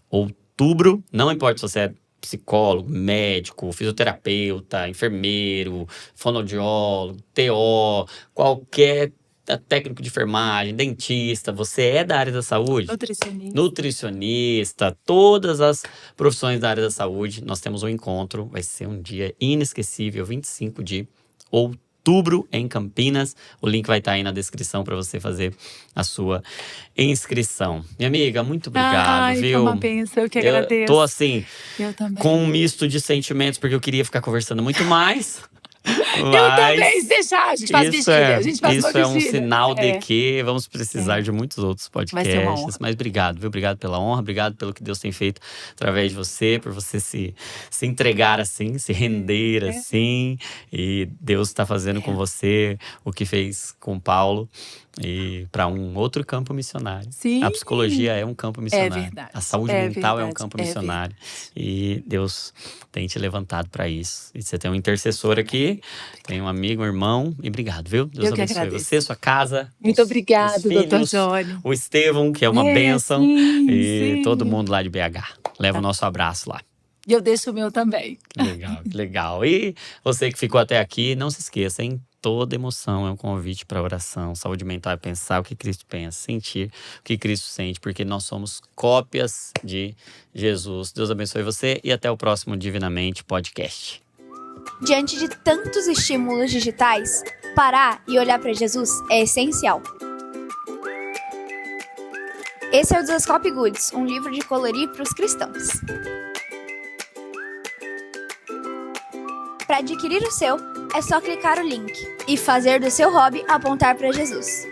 outubro. Não importa se você é psicólogo, médico, fisioterapeuta, enfermeiro, fonoaudiólogo, TO, qualquer técnico de enfermagem, dentista, você é da área da saúde? Nutricionista, todas as profissões da área da saúde, nós temos um encontro, vai ser um dia inesquecível, 25 de outubro. outubro em Campinas. O link vai estar aí na descrição para você fazer a sua inscrição. Minha amiga, muito obrigado, viu? Foi uma bênção, eu que agradeço. Eu tô assim, eu também. com um misto de sentimentos, porque eu queria ficar conversando muito mais. Eu também, se deixar, a gente faz vigília. Isso é um sinal de que vamos precisar de muitos outros podcasts. Vai ser uma honra. Mas obrigado, viu? Obrigado pela honra, obrigado pelo que Deus tem feito através de você, por você se entregar assim, se render assim. E Deus está fazendo com você o que fez com Paulo. E para um outro campo missionário. Sim. A psicologia é um campo missionário. É verdade. A saúde mental é um campo missionário. E Deus tem te levantado para isso. E você tem um intercessor aqui, tem um amigo, um irmão. E obrigado, viu? Deus abençoe você, sua casa. Muito obrigado, doutor Jônio. O Estevão, que é uma bênção. E sim. todo mundo lá de BH. Leva o nosso abraço lá. E eu deixo o meu também. Que legal, que legal. E você que ficou até aqui, não se esqueça, hein? Toda emoção é um convite para oração. Saúde mental é pensar o que Cristo pensa, sentir o que Cristo sente, porque nós somos cópias de Jesus. Deus abençoe você e até o próximo Divinamente Podcast. Diante de tantos estímulos digitais, parar e olhar para Jesus é essencial. Esse é o Desascope Goods, um livro de colorir para os cristãos. Para adquirir o seu, é só clicar o link e fazer do seu hobby apontar para Jesus.